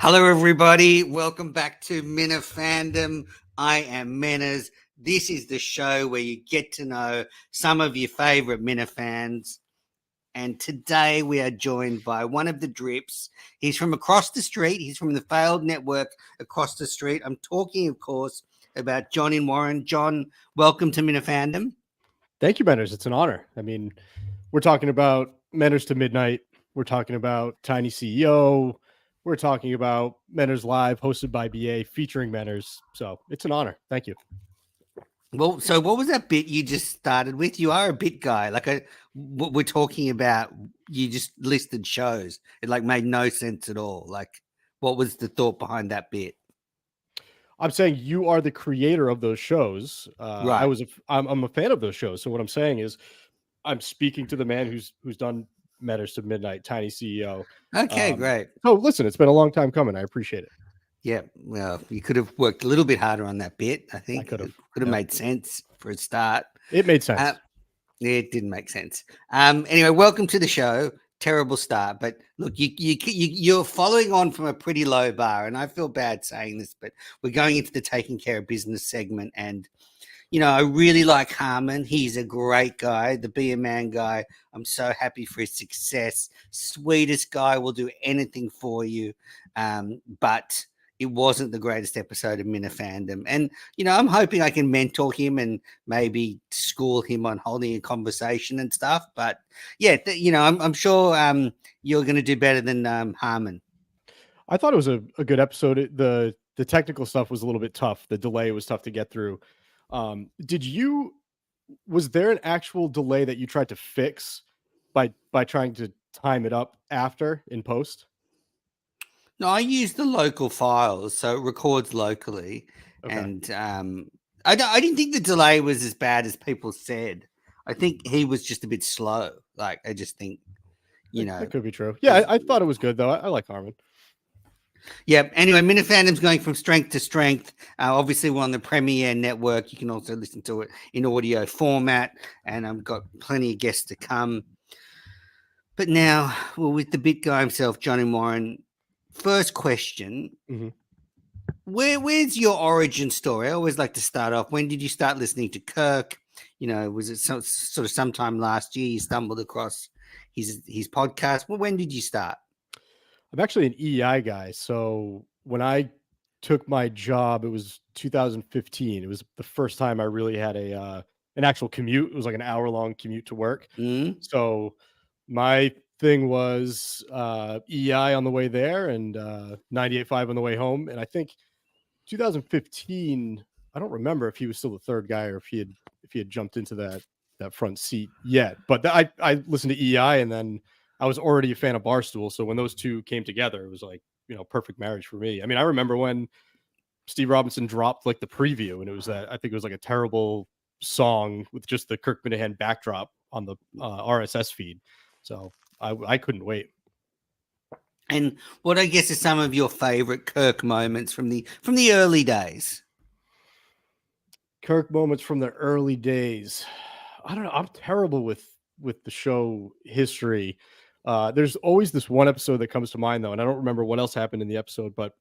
Hello, everybody. Welcome back to Minifandom. I am Menas. This is the show where you get to know some of your favorite Minifans. And today we are joined by one of the drips. He's from across the street. He's from the failed network across the street. I'm talking, of course, about John and Warren. John, welcome to Minifandom. Thank you, Menners. It's an honor. I mean, we're talking about Menners to Midnight. We're talking about Tiny CEO. We're talking about Menners Live, hosted by BA, featuring Menners. So it's an honor. Thank you. Well, so what was that bit you just started with? You are a bit guy. What we're talking about, you just listed shows. It made no sense at all. What was the thought behind that bit? I'm saying you are the creator of those shows. Right. I'm a fan of those shows. So what I'm saying is, I'm speaking to the man who's done Menners to Midnight, Tiny CEO. Okay, great. So listen, it's been a long time coming. I appreciate it. Yeah. Well, you could have worked a little bit harder on that bit. I think could have. It could have made sense for a start. It made sense. It didn't make sense. Anyway, welcome to the show. Terrible start, but look, you're following on from a pretty low bar, and I feel bad saying this, but we're going into the taking care of business segment, and I really like Harmon. He's a great guy, the Be a Man guy. I'm so happy for his success. Sweetest guy, will do anything for you, but it wasn't the greatest episode of Minifandom. And, I'm hoping I can mentor him and maybe school him on holding a conversation and stuff. But, yeah, I'm sure you're going to do better than Harmon. I thought it was a good episode. The technical stuff was a little bit tough. The delay was tough to get through. Was there an actual delay that you tried to fix by trying to time it up after in post? No, I use the local files, so it records locally. Okay. And I didn't think the delay was as bad as people said. I think he was just a bit slow. I just think, that could be true. Yeah, I thought it was good though. I like Harmon. Yeah. Anyway, Minifandom's going from strength to strength. Obviously, we're on the Premiere Network. You can also listen to it in audio format, and I've got plenty of guests to come. But now, well, with the bit guy himself, Johnny Warren. First question. Mm-hmm. Where's your origin story? I always like to start off. When did you start listening to Kirk? Was it sort of sometime last year you stumbled across his podcast? Well, when did you start? I'm actually an EI guy. So when I took my job, it was 2015. It was the first time I really had an actual commute. It was like an hour-long commute to work. Mm-hmm. So my thing was EI on the way there and 98.5 on the way home. And I think 2015, I don't remember if he was still the third guy or if he had jumped into that front seat yet. But I listened to EI, and then I was already a fan of Barstool. So when those two came together, it was like, perfect marriage for me. I mean, I remember when Steve Robinson dropped the preview, and it was I think it was a terrible song with just the Kirk Minahan backdrop on the RSS feed. So I couldn't wait. And what I guess is some of your favorite Kirk moments from the early days? Kirk moments from the early days. I don't know. I'm terrible with the show history. There's always this one episode that comes to mind though, and I don't remember what else happened in the episode. But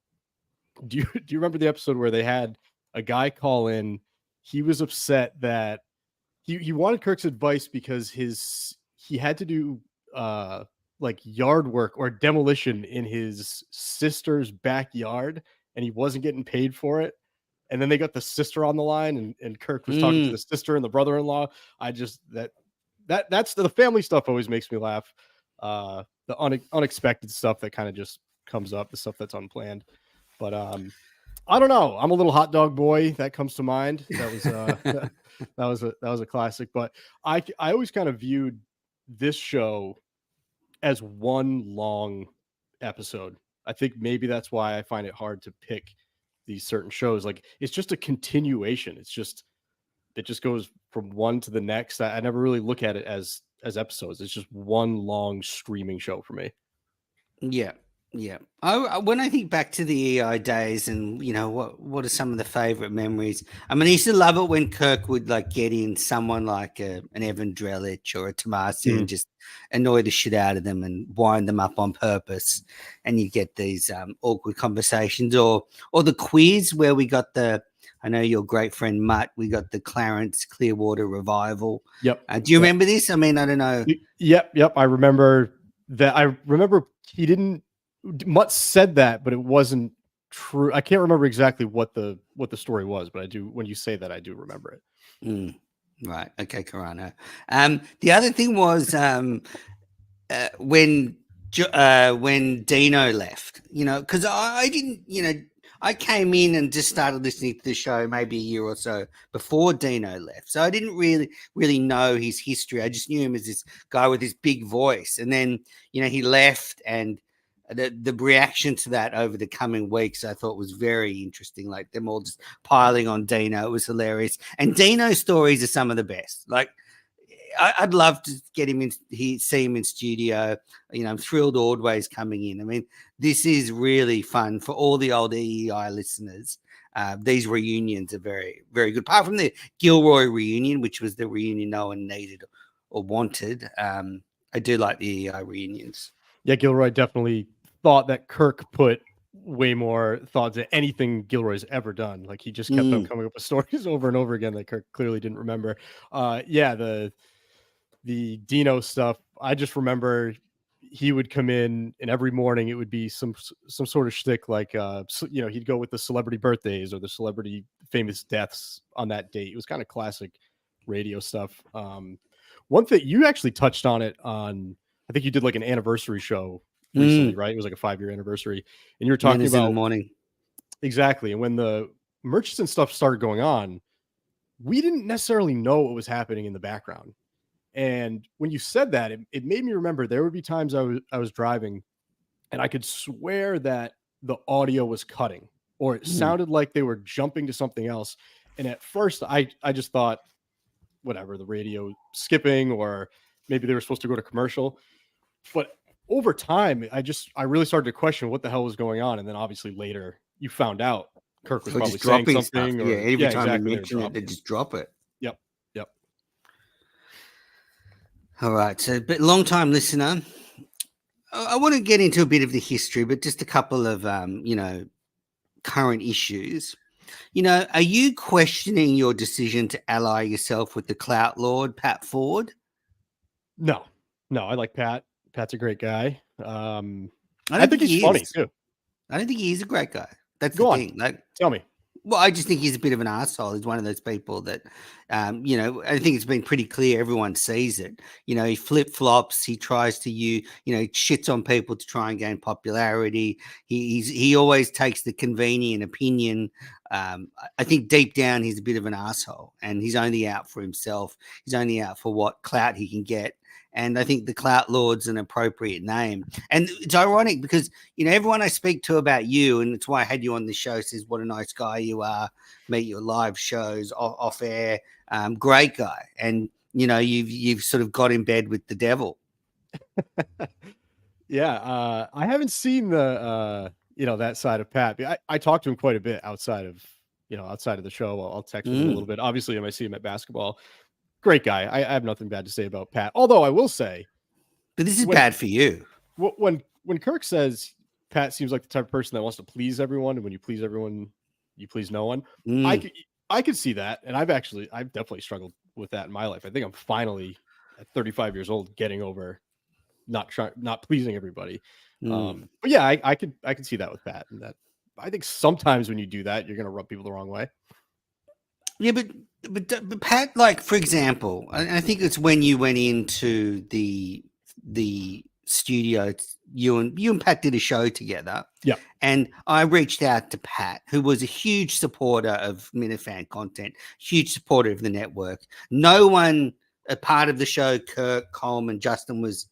do you remember the episode where they had a guy call in? He was upset that he wanted Kirk's advice because he had to do yard work or demolition in his sister's backyard, and he wasn't getting paid for it. And then they got the sister on the line, and Kirk was talking to the sister and the brother-in-law. That's the family stuff always makes me laugh. The unexpected stuff that kind of just comes up, the stuff that's unplanned. But I don't know. I'm a little hot dog boy. That comes to mind. That was that was a classic. But I always kind of viewed this show as one long episode. I think maybe that's why I find it hard to pick these certain shows. It's just a continuation. It just goes from one to the next. I never really look at it as episodes. It's just one long streaming show for me. Yeah. Yeah. When I think back to the EI days, and what are some of the favorite memories? I mean, I used to love it when Kirk would like get in someone like an Evan Drellich or a Tomasi and Mhm. just annoy the shit out of them and wind them up on purpose, and you get these awkward conversations, or the quiz where we got the. I know your great friend Mutt. We got the Clarence Clearwater revival. Yep. Do you Yep. remember this? I mean, I don't know. Yep. Yep. I remember that. I remember he didn't. Mutt said that, but it wasn't true. I can't remember exactly what the story was, but I do. When you say that, I do remember it. Mm, right. Okay, Carano. The other thing was when Dino left, because I didn't, I came in and just started listening to the show maybe a year or so before Dino left, so I didn't really know his history. I just knew him as this guy with this big voice, and then he left, and the reaction to that over the coming weeks I thought was very interesting. Like them all just piling on Dino, it was hilarious, and Dino's stories are some of the best. Like I'd love to get him in. See him in studio. I'm thrilled Ordway's coming in. I mean, this is really fun for all the old EEI listeners. These reunions are very, very good. Apart from the Gilroy reunion, which was the reunion no one needed or wanted, I do like the EEI reunions. Yeah, Gilroy definitely thought that Kirk put way more thought to anything Gilroy's ever done. Like he just kept on coming up with stories over and over again that Kirk clearly didn't remember. Yeah, the Dino stuff. I just remember he would come in, and every morning it would be some sort of shtick, like he'd go with the celebrity birthdays or the celebrity famous deaths on that date. It was kind of classic radio stuff. One thing you actually touched on it on, I think you did like an anniversary show recently, right? It was like a 5-year anniversary, and you were talking Winners in the about morning. exactly. And when the Murchison stuff started going on, we didn't necessarily know what was happening in the background. And when you said that, it made me remember there would be times I was driving and I could swear that the audio was cutting or it sounded like they were jumping to something else. And at first I just thought, whatever, the radio skipping, or maybe they were supposed to go to commercial. But over time, I really started to question what the hell was going on. And then obviously later you found out Kirk was Or probably just saying dropping stuff. something, Yeah, or every yeah, time you exactly. They were mention it, they dropping. just drop it. Yep. Yep. All right. So, but long time listener. I want to get into a bit of the history, but just a couple of current issues. Are you questioning your decision to ally yourself with the clout lord Pat Ford? No, I like Pat. Pat's a great guy. I I don't think think he's he funny is. too. I don't think he is a great guy. That's the Go on, thing. Like, tell me. well, I just think he's a bit of an asshole. He's one of those people that, I think it's been pretty clear. Everyone sees it. He flip flops. He tries to shits on people to try and gain popularity. He always takes the convenient opinion. I think deep down he's a bit of an asshole, and he's only out for himself. He's only out for what clout he can get. And I think the clout lord's an appropriate name. And it's ironic because everyone I speak to about you, and it's why I had you on the show, says what a nice guy you are. Meet your live shows off air, great guy, and you've sort of got in bed with the devil. Yeah, I haven't seen the that side of Pat. I talk to him quite a bit outside of the show. I'll text with him a little bit. Obviously, I might see him at basketball. Great guy. I have nothing bad to say about Pat. Although I will say, But this is bad for you. when Kirk says Pat seems like the type of person that wants to please everyone, and when you please everyone, you please no one. I could see that, and I've definitely struggled with that in my life. I think I'm finally at 35 years old getting over not pleasing everybody. But yeah, I could see that with Pat, and that I think sometimes when you do that, you're going to rub people the wrong way. Yeah, but Pat, like for example, I think it's when you went into the studio, you and Pat did a show together. Yeah, and I reached out to Pat, who was a huge supporter of Minifan content, huge supporter of the network. No one, a part of the show, Kirk, Coleman, Justin, was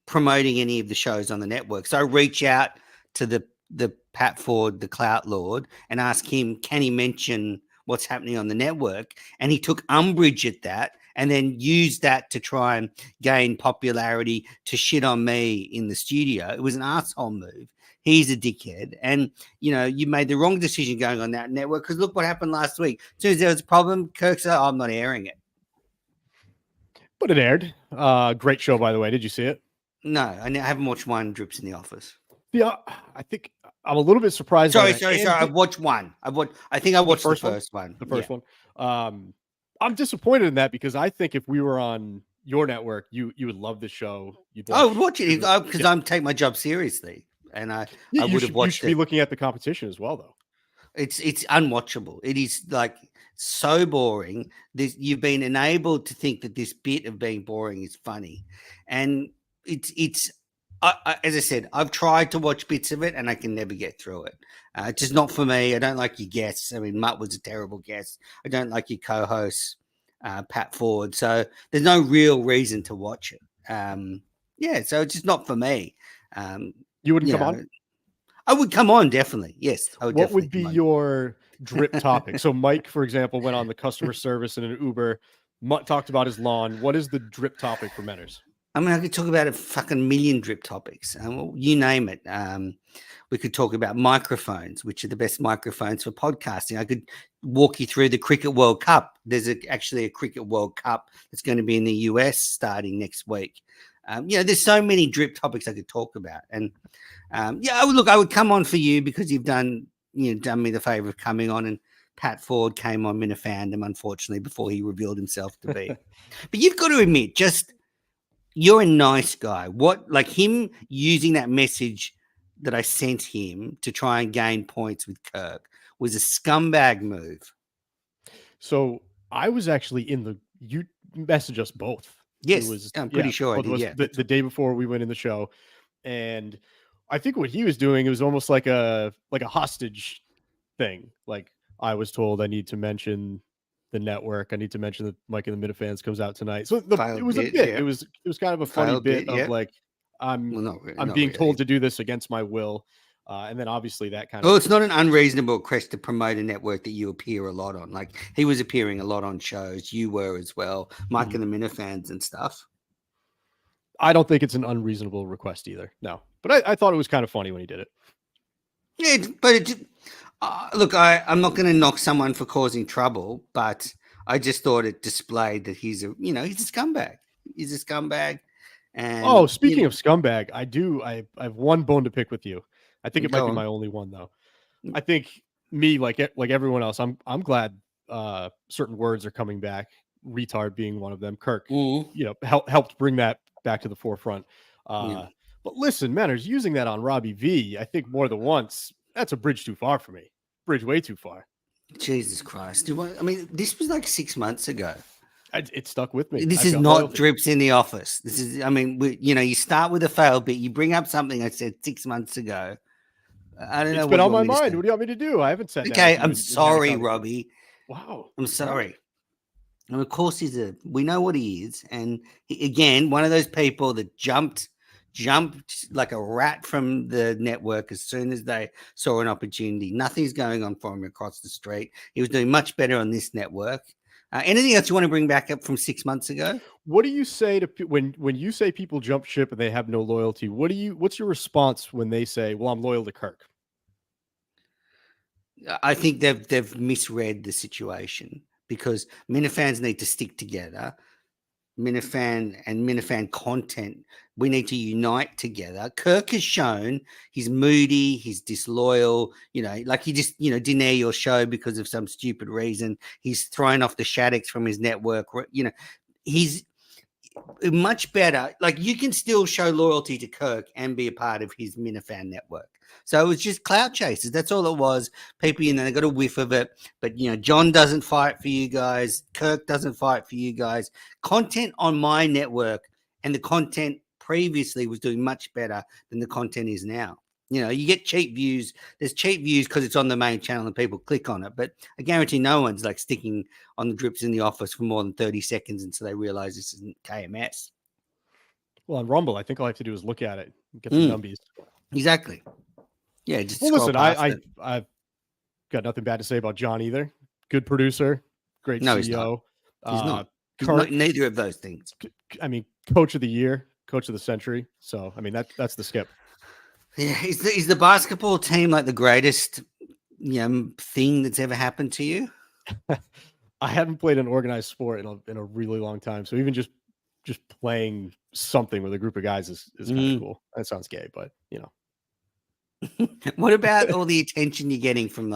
promoting any of the shows on the network. So I reach out to the Pat Ford, the clout lord, and ask him, can he mention what's happening on the network? And he took umbrage at that and then use that to try and gain popularity to shit on me in the studio. It was an asshole move. He's a dickhead. And, you made the wrong decision going on that network, because look what happened last week. As soon as there was a problem, Kirk said, I'm not airing it. But it aired. Great show, by the way. Did you see it? No, I haven't watched one Drips in the Office. Yeah, I think I'm a little bit surprised. Sorry. I've watched one. I think I watched the first one. The first one. I'm disappointed in that, because I think if we were on your network, you would love this show. I would watch it because I'm take my job seriously, and I would have watched it. You should be looking at the competition as well, though. It's unwatchable. It is like so boring. You've been enabled to think that this bit of being boring is funny, and it's. As I said, I've tried to watch bits of it and I can never get through it. It's just not for me. I don't like your guests. I mean, Mutt was a terrible guest. I don't like your co-host, Pat Ford. So there's no real reason to watch it. So it's just not for me. You wouldn't come on? I would come on, definitely. Yes. I would. What would be your drip topic? So Mike, for example, went on the customer service in an Uber. Mutt talked about his lawn. What is the drip topic for Menners? I mean, I could talk about a fucking million drip topics. You name it. We could talk about microphones, which are the best microphones for podcasting. I could walk you through the Cricket World Cup. There's actually a Cricket World Cup that's going to be in the US starting next week. There's so many drip topics I could talk about. And I would come on for you because you've done me the favor of coming on. And Pat Ford came on Minifandom, unfortunately, before he revealed himself to be. But you've got to admit, you're a nice guy. What, like him using that message that I sent him to try and gain points with Kirk was a scumbag move. So I was actually you messaged us both. Yes, I'm pretty sure I did. The day before we went in the show. And I think what he was doing, it was almost like a hostage thing. Like, I was told I need to mention the network. I need to mention that Mike and the Minifans comes out tonight. So it was a bit. Yeah. It was kind of a funny bit of like, I'm being told to do this against my will. And then obviously that kind of. Well, it's not an unreasonable request to promote a network that you appear a lot on. Like, he was appearing a lot on shows. You were as well, Mike and the Minifans and stuff. I don't think it's an unreasonable request either. No, but I thought it was kind of funny when he did it. Yeah, but look, I'm not going to knock someone for causing trouble, but I just thought it displayed that he's a scumbag. He's a scumbag. And speaking of scumbag, I have one bone to pick with you. I think it might be my only one though. I think me, like everyone else, I'm glad certain words are coming back. Retard being one of them. Kirk, helped bring that back to the forefront. But listen, Manners, using that on Robbie V, I think more than once, that's a bridge too far for me. Bridge way too far. Jesus Christ. I mean, this was like 6 months ago. It stuck with me. This is not Drips in the Office. This is, I mean, you start with a failed bit. You bring up something I said 6 months ago. I don't know. It's been on my mind. What do you want me to do? I haven't said that. Okay, I'm sorry, Robbie. Wow. I'm sorry. And of course, we know what he is. And again, one of those people that jumped like a rat from the network as soon as they saw an opportunity. Nothing's going on for him across the street. He was doing much better on this network. Anything else you want to bring back up from 6 months ago? What do you say to when you say people jump ship and they have no loyalty? What's your response when they say, "Well, I'm loyal to Kirk"? I think they've misread the situation, because Minifans need to stick together. Minifan and Minifan content, we need to unite together. Kirk has shown he's moody, he's disloyal, like he just, didn't air your show because of some stupid reason. He's thrown off the Shaddix from his network. He's much better. Like, you can still show loyalty to Kirk and be a part of his Minifan network. So it was just clout chasers. That's all it was. People, they got a whiff of it. But, John doesn't fight for you guys. Kirk doesn't fight for you guys. Content on my network and the content previously was doing much better than the content is now. You get cheap views. There's cheap views because it's on the main channel and people click on it. But I guarantee no one's like sticking on the Drips in the Office for more than 30 seconds until they realize this isn't KMS. Well, on Rumble, I think all I have to do is look at it and get the numbies. Exactly. Yeah, just listen, I've got nothing bad to say about John either. Good producer, great CEO. He's not. He's not neither of those things. I mean, coach of the year, coach of the century. So, I mean, that's the Skip. Yeah, is the basketball team like the greatest, thing that's ever happened to you? I haven't played an organized sport in a really long time. So even just playing something with a group of guys is kind of cool. That sounds gay, but What about all the attention you're getting from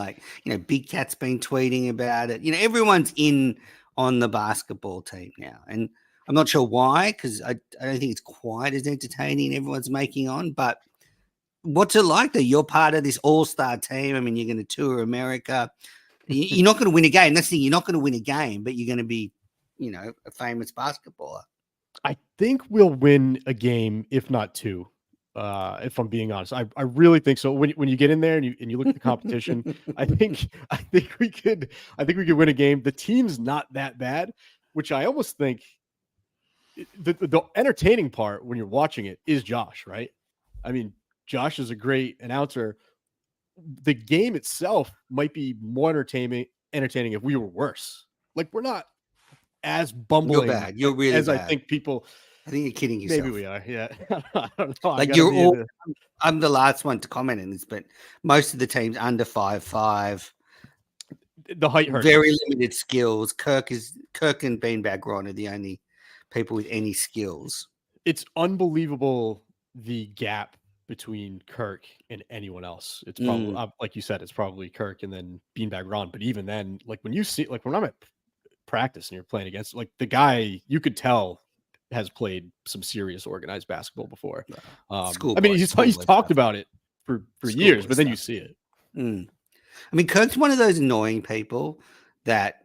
Big Cat's been tweeting about it. Everyone's in on the basketball team now. And I'm not sure why, because I don't think it's quite as entertaining everyone's making on, but what's it like though? You're part of this all-star team. I mean, you're going to tour America. You're not going to win a game. That's the thing. You're not going to win a game, but you're going to be, a famous basketballer. I think we'll win a game, if not two. If I'm being honest, I really think so. When you get in there and you look at the competition, I think we could win a game. The team's not that bad, which I almost think the entertaining part when you're watching it is Josh, right? I mean, Josh is a great announcer. The game itself might be more entertaining if we were worse. Like, we're not as bumbling. You're bad. You're really as bad. I think people. I think you're kidding yourself. Maybe we are. Yeah. I don't know. Like you're all. I'm the last one to comment on this, but most of the teams under 5'5". The height hurts. Very limited skills. Kirk and Beanbag Ron are the only people with any skills. It's unbelievable the gap between Kirk and anyone else. It's probably like you said, it's probably Kirk and then Beanbag Ron. But even then, like when you see, like when I'm at practice and you're playing against, like the guy, you could tell has played some serious organized basketball before. I mean, he's talked about it for years, but then you see it. I mean, Kirk's one of those annoying people that,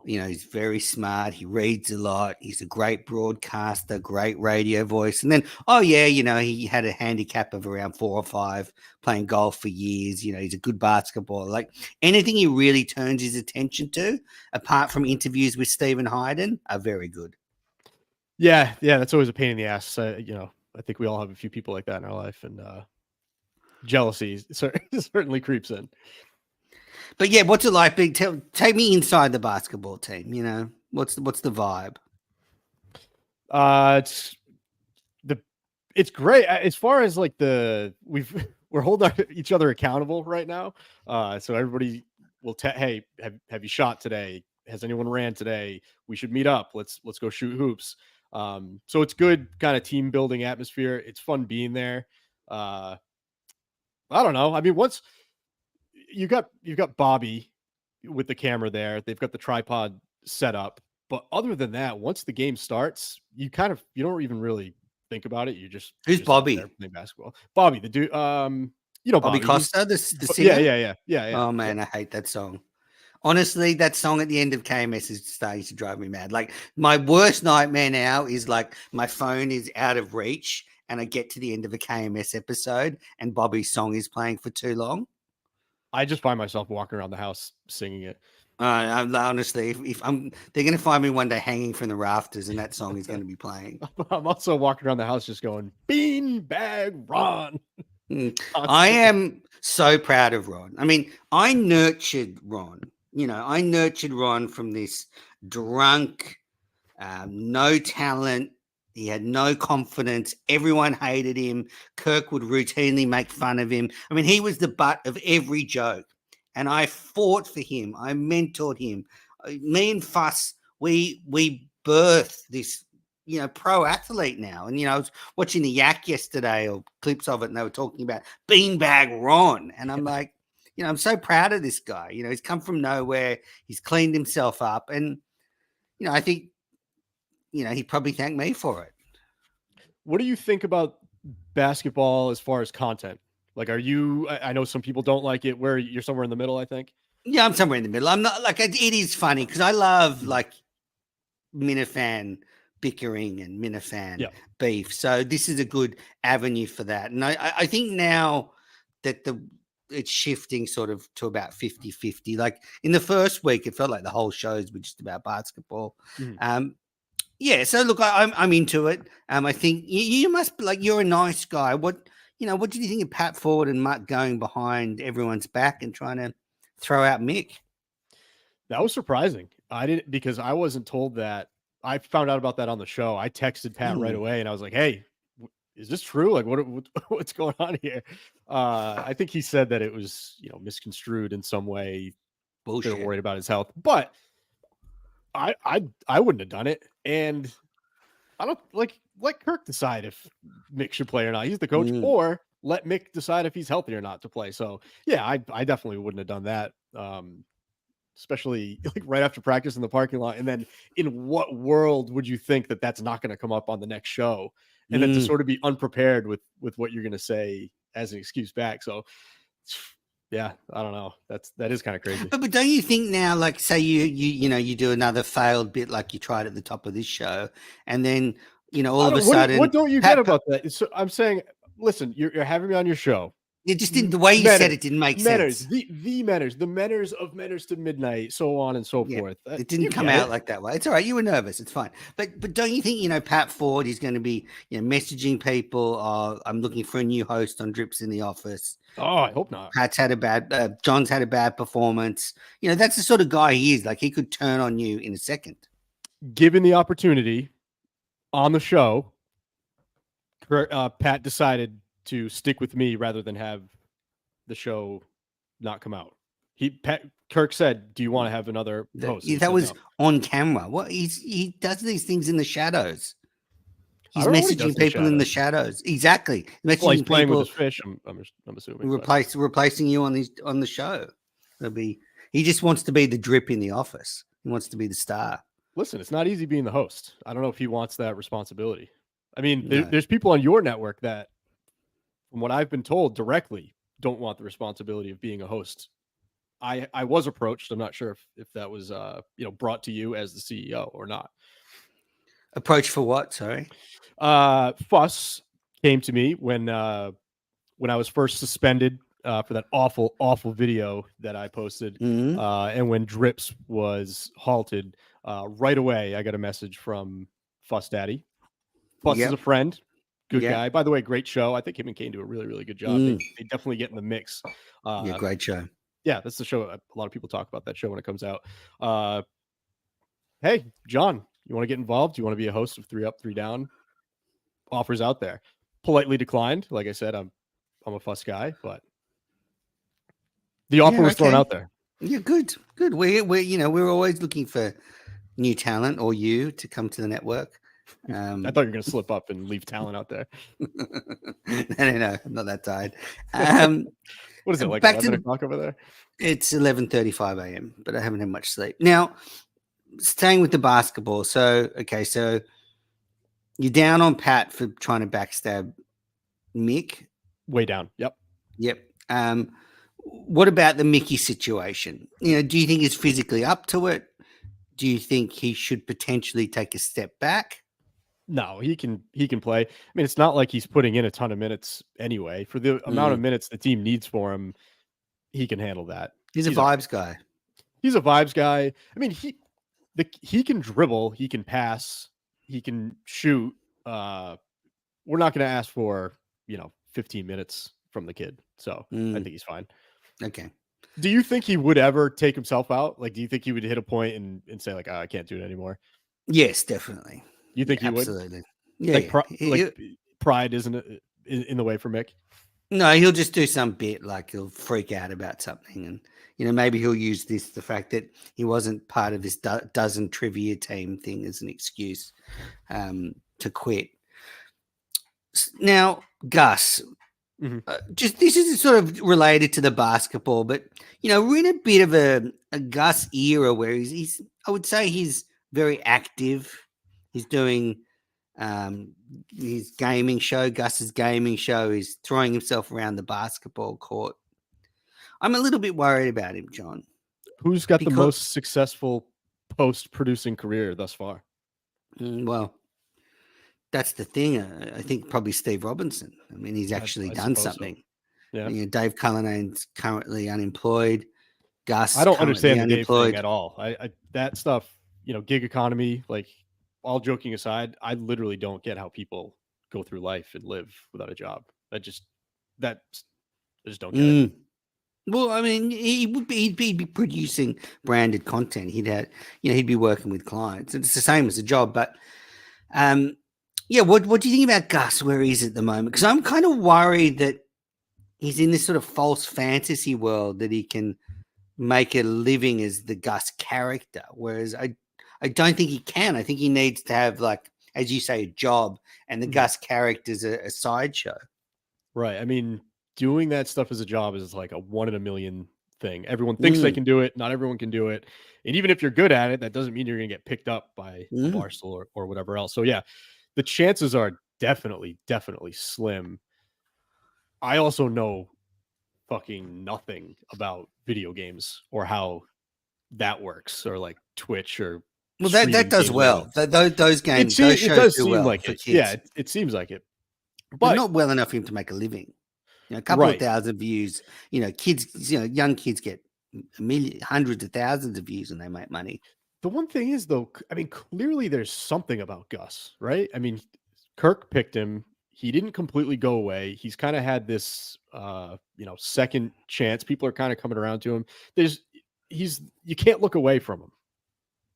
he's very smart. He reads a lot. He's a great broadcaster, great radio voice. And then, he had a handicap of around 4 or 5, playing golf for years. He's a good basketballer. Like anything he really turns his attention to, apart from interviews with Stephen Hayden, are very good. Yeah, that's always a pain in the ass. I think we all have a few people like that in our life, and jealousy certainly creeps in. But yeah, what's it like? Take me inside the basketball team. What's the vibe? It's great as far as like we're holding each other accountable right now. So everybody will hey, have you shot today? Has anyone ran today? We should meet up. Let's go shoot hoops. So it's good kind of team building atmosphere. It's fun being there. I don't know. I mean, once you've got Bobby with the camera there, they've got the tripod set up. But other than that, once the game starts, you don't even really think about it. Who's Bobby? Playing basketball. Bobby, the dude. Bobby Costa, the singer. Yeah. Oh man, I hate that song. Honestly, that song at the end of KMS is starting to drive me mad. Like my worst nightmare now is like my phone is out of reach and I get to the end of a KMS episode and Bobby's song is playing for too long. I just find myself walking around the house singing it. Honestly, if they're going to find me one day hanging from the rafters and that song is going to be playing. I'm also walking around the house just going, Beanbag Ron. I am so proud of Ron. I mean, I nurtured Ron. I nurtured Ron from this drunk, no talent. He had no confidence. Everyone hated him. Kirk would routinely make fun of him. I mean, he was the butt of every joke. And I fought for him. I mentored him. Me and Fuss, we birthed this, pro athlete now. And, I was watching the Yak yesterday or clips of it, and they were talking about Beanbag Ron. And I'm like, I'm so proud of this guy. He's come from nowhere. He's cleaned himself up. And, I think, he'd probably thank me for it. What do you think about basketball as far as content? Like, I know some people don't like it. Where you're somewhere in the middle, I think. Yeah, I'm somewhere in the middle. I'm not like, it is funny because I love like Minifan bickering and Minifan beef. So this is a good avenue for that. And I think now that it's shifting sort of to about 50-50. Like in the first week, it felt like the whole shows were just about basketball. Yeah. So look, I'm into it. I think you must like, you're a nice guy. What did you think of Pat Ford and Mutt going behind everyone's back and trying to throw out Mick? That was surprising. I didn't, because I wasn't told that I found out about that on the show. I texted Pat right Mm. away, and I was like, "Hey, is this true? Like, what's going on here?" I think he said that it was, misconstrued in some way. They were Bullshit. worried about his health, but I wouldn't have done it, and I don't let Kirk decide if Mick should play or not. He's the coach, Mm. or let Mick decide if he's healthy or not to play. So yeah, I definitely wouldn't have done that. Especially like right after practice in the parking lot. And then in what world would you think that that's not going to come up on the next show? And then to Mm. sort of be unprepared with what you're going to say as an excuse back. So yeah, I don't know. That is kind of crazy. But don't you think now, like, say you do another failed bit like you tried at the top of this show, and then all of a What sudden don't you get Pat, about that? So I'm saying, listen, you're having me on your show. it just didn't, the way you said Menners, it didn't make Menners, sense. the Menners, the Menners of Menners to midnight, so on and so Yeah, forth. it didn't You come get out it. like that way. It's all right. You were nervous. It's fine. But don't you think Pat Ford is going to be messaging people? I'm looking for a new host on Drips in the Office. Oh, I hope not. John's had a bad performance. That's the sort of guy he is. Like, he could turn on you in a second. Given the opportunity on the show, Pat decided to stick with me rather than have the show not come out. Kirk said, "Do you want to have another host?" That was no. On camera. What he does these things in the shadows. He's messaging people in the shadows. Exactly. Messaging well, he's playing people with his fish. I'm assuming replacing you on the show. He just wants to be the drip in the office. He wants to be the star. Listen, it's not easy being the host. I don't know if he wants that responsibility. I mean, there's people on your network that, from what I've been told directly, don't want the responsibility of being a host. I was approached. I'm not sure if that was brought to you as the CEO or not. Approach for what? Sorry. Fuss came to me when I was first suspended for that awful video that I posted, and when Drips was halted. Right away, I got a message from Fuss Daddy. Fuss is a friend, good guy. By the way, great show. I think him and Kane do a really, really good job. They definitely get in the mix. Great show. Yeah, that's the show. A lot of people talk about that show when it comes out. Hey, John, you want to get involved? You want to be a host of 3 Up, 3 Down? Offers out there. Politely declined. Like I said, I'm a Fuss guy, but the offer was thrown out there. Yeah, good. We're always looking for new talent or you to come to the network. I thought you were going to slip up and leave talent out there. No, I'm not that tired. What is it, like 11 o'clock over there? It's 11:35 a.m., but I haven't had much sleep. Now, staying with the basketball. So you're down on Pat for trying to backstab Mick. Way down. Yep. What about the Mickey situation? Do you think he's physically up to it? Do you think he should potentially take a step back? No, he can play. I mean, it's not like he's putting in a ton of minutes anyway. For the amount of minutes the team needs for him, he can handle that. He's a vibes guy. He's a vibes guy. I mean, he can dribble, he can pass, he can shoot. We're not going to ask for 15 minutes from the kid, so I think he's fine. Okay. Do you think he would ever take himself out? Like, do you think he would hit a point and say, like, I can't do it anymore? Yes, definitely. You think he would? Absolutely. Yeah. Like pride isn't in the way for Mick? No, he'll just do some bit, like he'll freak out about something, and maybe he'll use the fact that he wasn't part of this dozen trivia team thing as an excuse to quit. Now, Gus, just this is sort of related to the basketball, but we're in a bit of a Gus era where he's I would say he's very active. He's doing his gaming show, Gus's gaming show. He's throwing himself around the basketball court. I'm a little bit worried about him, John. Who's got the most successful post-producing career thus far? Well, that's the thing. I think probably Steve Robinson. I mean, he's actually done something. So. Yeah. Dave Cullinane's currently unemployed. Gus, I don't understand the Dave thing at all. I that stuff, gig economy, like, all joking aside, I literally don't get how people go through life and live without a job. I just don't get it. Well, I mean, he'd be producing branded content. He'd be working with clients. It's the same as a job, but yeah. What do you think about Gus? Where he's at the moment? Because I'm kind of worried that he's in this sort of false fantasy world that he can make a living as the Gus character, whereas I don't think he can. I think he needs to have, like, as you say, a job, and the Gus character's a sideshow. Right. I mean, doing that stuff as a job is like a 1 in a million thing. Everyone thinks they can do it. Not everyone can do it. And even if you're good at it, that doesn't mean you're going to get picked up by a Mm. Barstool or whatever else. So yeah, the chances are definitely slim. I also know fucking nothing about video games or how that works, or like Twitch or Well, that streaming does games like well. Those It games, those seems, it shows does do seem well like for it. Yeah, kids, it seems like it. but But not well enough for him to make a living. A couple of right. thousand views. Kids. Young kids get hundreds of thousands of views, and they make money. The one thing is, though, I mean, clearly there's something about Gus, right? I mean, Kirk picked him. He didn't completely go away. He's kind of had this, second chance. People are kind of coming around to him. You can't look away from him.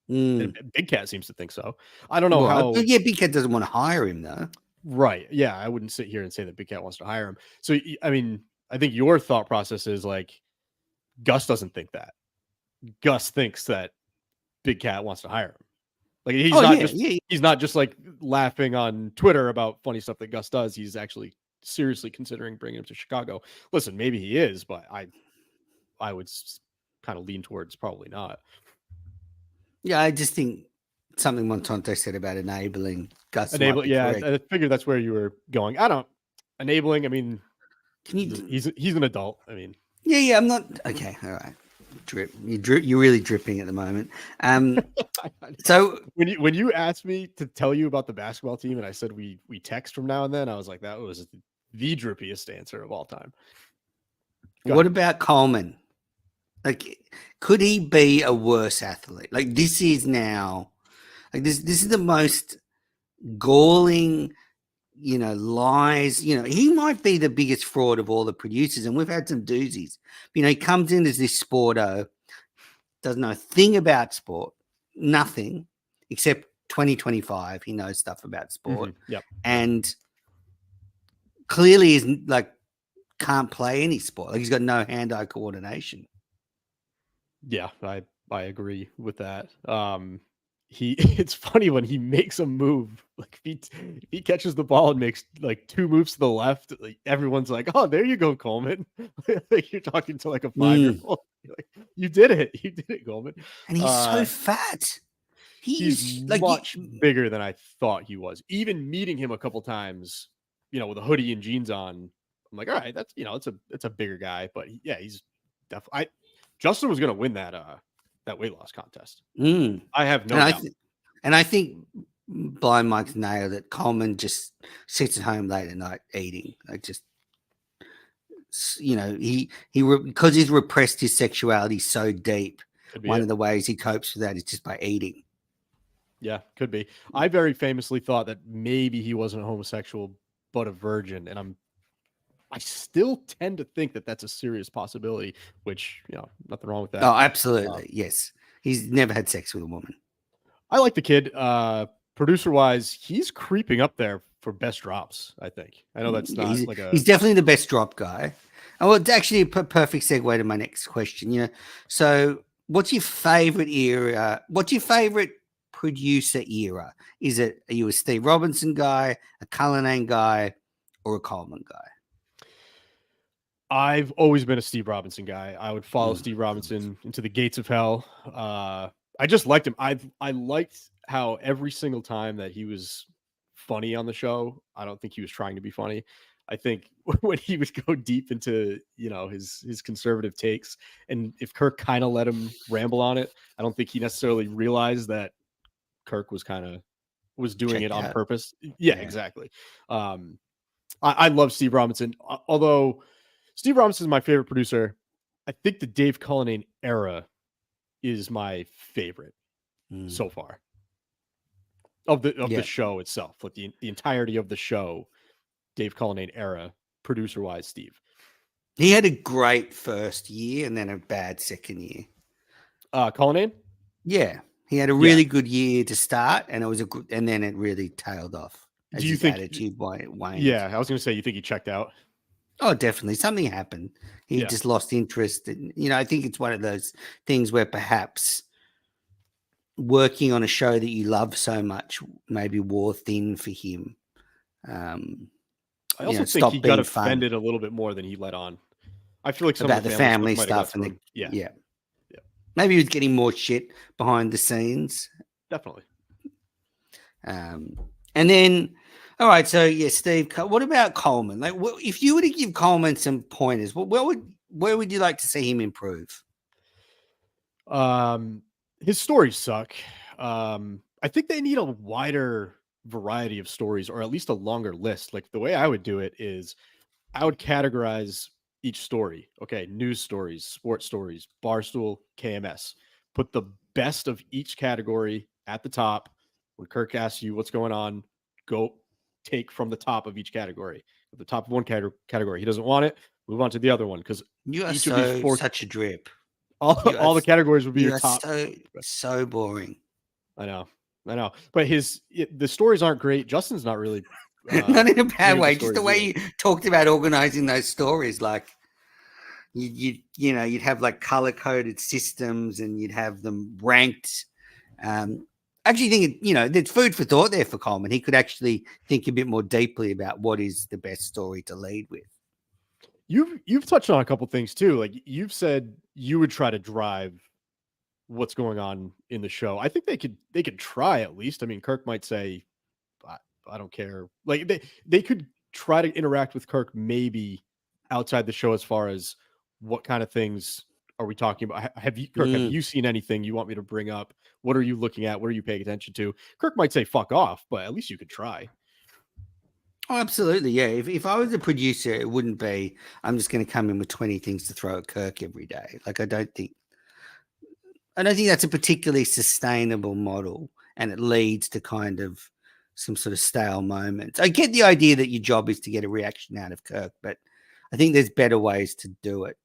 Mm. And Big Cat seems to think so. I don't know Well, how. yeah, Big Cat doesn't want to hire him though. Right. Yeah. I wouldn't sit here and say that Big Cat wants to hire him. So, I mean, I think your thought process is like, Gus doesn't think that. Gus thinks that Big Cat wants to hire him. Like he's not just like laughing on Twitter about funny stuff that Gus does. He's actually seriously considering bringing him to Chicago. Listen, maybe he is, but I would kind of lean towards probably not. Yeah, I just think something Montante said about enabling Gus might be Yeah, correct. I figured that's where you were going. I don't enabling. I mean, Can you? he's an adult. I mean, Yeah. I'm not okay. All right. Drip. You're really dripping at the moment. So when you asked me to tell you about the basketball team, and I said we text from now and then, I was like, that was the drippiest answer of all time. What about Coleman? Like, could he be a worse athlete? Like, this is now, like this is the most galling, lies. He might be the biggest fraud of all the producers, and we've had some doozies. He comes in as this sporto, doesn't know a thing about sport, nothing except 2025. He knows stuff about sport, Yep, and clearly isn't like can't play any sport. Like, he's got no hand-eye coordination. Yeah, I agree with that. It's funny when he makes a move, like if he catches the ball and makes like 2 moves to the left, like everyone's like, "Oh, there you go, Coleman." Like you're talking to like a 5-year-old. Like, you did it, Coleman. And he's so fat. He's like much bigger than I thought he was. Even meeting him a couple times, with a hoodie and jeans on, I'm like, all right, that's it's a bigger guy, but yeah, he's definitely. Justin was going to win that weight loss contest. I have no doubt. And I think Blind Mike's nailed it. Coleman just sits at home late at night eating. Like, just, because he's repressed his sexuality so deep. One of the ways he copes with that is just by eating. Yeah, could be. I very famously thought that maybe he wasn't a homosexual, but a virgin, and I still tend to think that that's a serious possibility, which, nothing wrong with that. Oh, absolutely. Yes. He's never had sex with a woman. I like the kid. Producer wise, he's creeping up there for best drops, I think. I know that's not he's definitely the best drop guy. Oh, well, it's actually a perfect segue to my next question. So what's your favorite era? What's your favorite producer era? Are you a Steve Robinson guy, a Cullinane guy, or a Coleman guy? I've always been a Steve Robinson guy. I would follow Steve Robinson into the gates of hell. I just liked him. I liked how every single time that he was funny on the show, I don't think he was trying to be funny. I think when he would go deep into, his conservative takes, and if Kirk kind of let him ramble on it, I don't think he necessarily realized that Kirk was doing it on purpose. Yeah, exactly. I love Steve Robinson, although Steve Robinson is my favorite producer. I think the Dave Cullinane era is my favorite so far of the show itself. Like the entirety of the show, Dave Cullinane era, producer wise, Steve. He had a great first year and then a bad second year. Cullinane? Yeah, he had a Yeah. really good year to start, and it was a good, and then it really tailed off as Do you his think? attitude waned. Yeah, I was going to say, you think he checked out? Oh, definitely. Something happened. He Yeah. just lost interest. And, I think it's one of those things where perhaps working on a show that you love so much maybe wore thin for him. I also think he Stop got being fun offended a little bit more than he let on. I feel like some about of the the family stuff family might have got stuff. to him. Yeah. Yeah. Yeah. Maybe he was getting more shit behind the scenes. Definitely. And then, all right, so yeah, Steve, what about Coleman? Like, if you were to give Coleman some pointers, where would you like to see him improve? His stories suck. I think they need a wider variety of stories, or at least a longer list. Like the way I would do it is I would categorize each story. Okay, news stories, sports stories, Barstool, KMS. Put the best of each category at the top. When Kirk asks you what's going on, go take from the top of each category. At the top of one category, he doesn't want it, move on to the other one, because You are each of these four, such a drip. all the categories would be You your are top. so boring. I know, but the stories aren't great. Justin's not really Not in a bad way, just the way either. you talked about organizing those stories. Like you'd have like color coded systems and you'd have them ranked. Actually think there's food for thought there for Coleman. He could actually think a bit more deeply about what is the best story to lead with. You've touched on a couple things too. Like you've said you would try to drive what's going on in the show. I think they could try at least. I mean, Kirk might say, I don't care. Like they could try to interact with Kirk maybe outside the show as far as what kind of things are we talking about? Have you seen anything you want me to bring up? What are you looking at? What are you paying attention to? Kirk might say fuck off, but at least you could try. Oh, absolutely. Yeah. If I was a producer, it wouldn't be, I'm just going to come in with 20 things to throw at Kirk every day. Like, I don't think that's a particularly sustainable model, and it leads to kind of some sort of stale moments. I get the idea that your job is to get a reaction out of Kirk, but I think there's better ways to do it.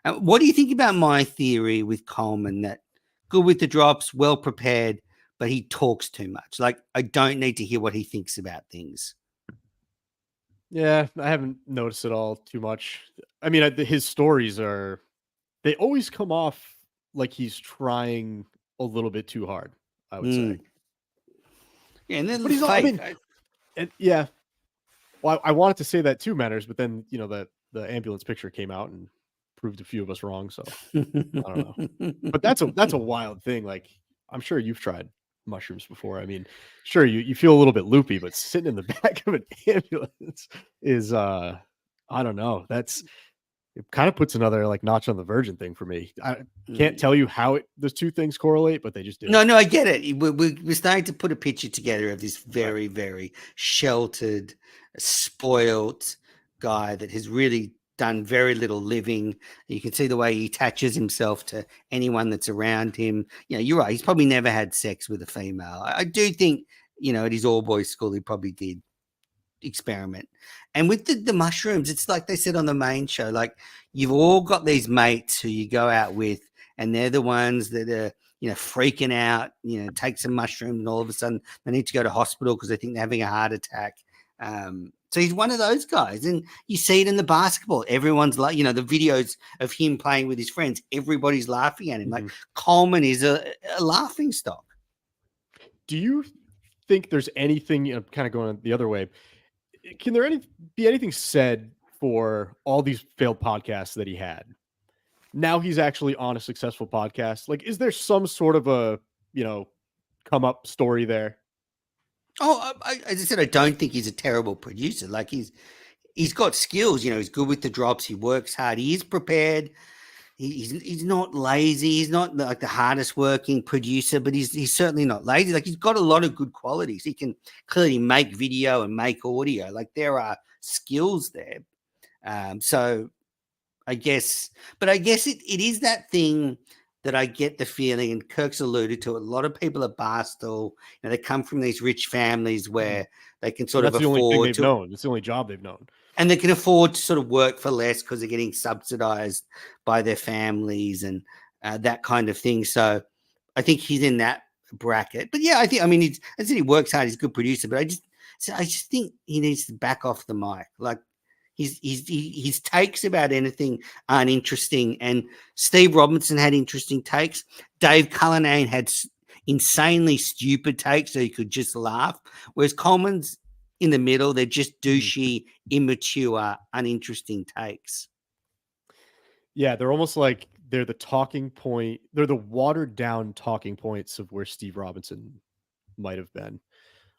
What do you think about my theory with Coleman that good with the drops, well prepared, but he talks too much? Like, I don't need to hear what he thinks about things. Yeah, I haven't noticed it all too much. I mean, his stories they always come off like he's trying a little bit too hard, I would say. Yeah, and then but he's not, I mean, yeah. Well, I wanted to say that too, Manners, but then that the ambulance picture came out and proved a few of us wrong. So I don't know. But that's a wild thing. Like, I'm sure you've tried mushrooms before. I mean, sure, you feel a little bit loopy, but sitting in the back of an ambulance is I don't know. It kind of puts another like notch on the virgin thing for me. I can't tell you how those two things correlate, but they just do. No, I get it. We're starting to put a picture together of this very, very sheltered, spoilt guy that has really done very little living. You can see the way he attaches himself to anyone that's around him. You're right. He's probably never had sex with a female. I do think, at his all boys school, he probably did experiment. And with the mushrooms, it's like they said on the main show, like you've all got these mates who you go out with, and they're the ones that are freaking out, take some mushrooms, and all of a sudden they need to go to hospital because they think they're having a heart attack. So he's one of those guys, and you see it in the basketball. Everyone's like, the videos of him playing with his friends, everybody's laughing at him. Like Coleman is a laughing stock. Do you think there's anything, kind of going the other way, can there be anything said for all these failed podcasts that he had? Now he's actually on a successful podcast. Like, is there some sort of a, come up story there? Oh, as I said, I don't think he's a terrible producer. Like he's got skills. He's good with the drops. He works hard. He is prepared. He's not lazy. He's not like the hardest working producer, but he's certainly not lazy. Like he's got a lot of good qualities. He can clearly make video and make audio. Like there are skills there. So I guess it is that thing that I get the feeling, and Kirk's alluded to it, a lot of people at Barstool, they come from these rich families where they can sort of afford the only thing they've known. It's the only job they've known. and they can afford to sort of work for less because they're getting subsidized by their families and that kind of thing. So I think he's in that bracket. But yeah, I mean, I said he works hard. He's a good producer, but I just think he needs to back off the mic. Like his takes about anything aren't interesting. And Steve Robinson had interesting takes. Dave Cullinane had insanely stupid takes, so you could just laugh. Whereas Coleman's in the middle. They're just douchey, immature, uninteresting takes. Yeah, they're almost like they're the talking point. They're the watered down talking points of where Steve Robinson might have been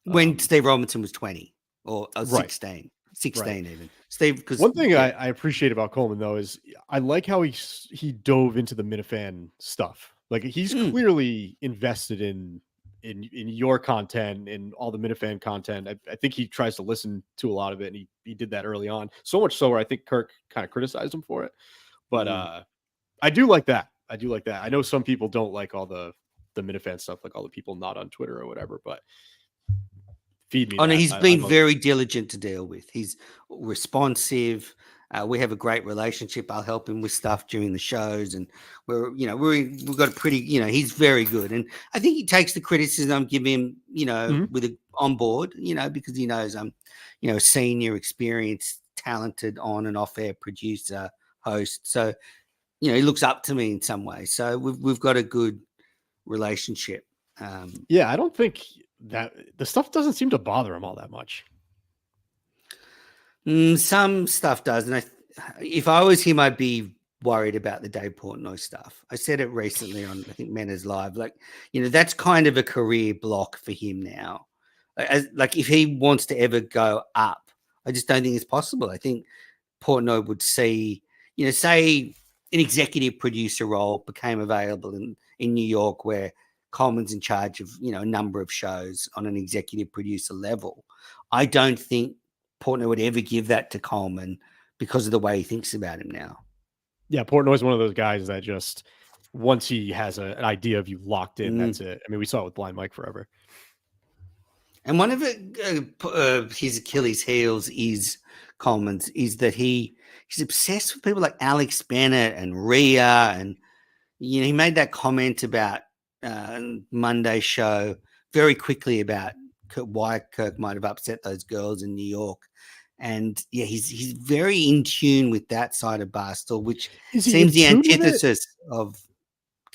when Steve Robinson was 20 or right. 16 even. Steve, because one thing I appreciate about Coleman though is I like how he dove into the Minifan stuff. Like he's clearly invested in your content and all the Minifan content. I think he tries to listen to a lot of it, and he did that early on. So much so where I think Kirk kind of criticized him for it. But I do like that. I know some people don't like all the Minifan stuff, like all the people not on Twitter or whatever, but feed me. Oh, no, he's been very diligent to deal with. He's responsive. We have a great relationship. I'll help him with stuff during the shows, and we've got a pretty, he's very good. And I think he takes the criticism I'm giving him, with on board, because he knows I'm, a senior, experienced, talented on and off air producer, host. So, he looks up to me in some way. So we've got a good relationship. Yeah, I don't think that the stuff doesn't seem to bother him all that much. Some stuff does, and if I was him, I'd be worried about the Dave Portnoy stuff. I said it recently on, I think, Mena's Live. Like, that's kind of a career block for him now. Like, if he wants to ever go up, I just don't think it's possible. I think Portnoy would see, say an executive producer role became available in New York, where Coleman's in charge of, a number of shows on an executive producer level. I don't think Portnoy would ever give that to Coleman because of the way he thinks about him now. Yeah, Portnoy's one of those guys that just, once he has an idea of you locked in, that's it. I mean, we saw it with Blind Mike forever. And one of his Achilles heels is Coleman's, is that he's obsessed with people like Alex Bennett and Rhea. And, he made that comment about Monday show very quickly about why Kirk might have upset those girls in New York. And yeah, he's very in tune with that side of Barstool, which seems the antithesis of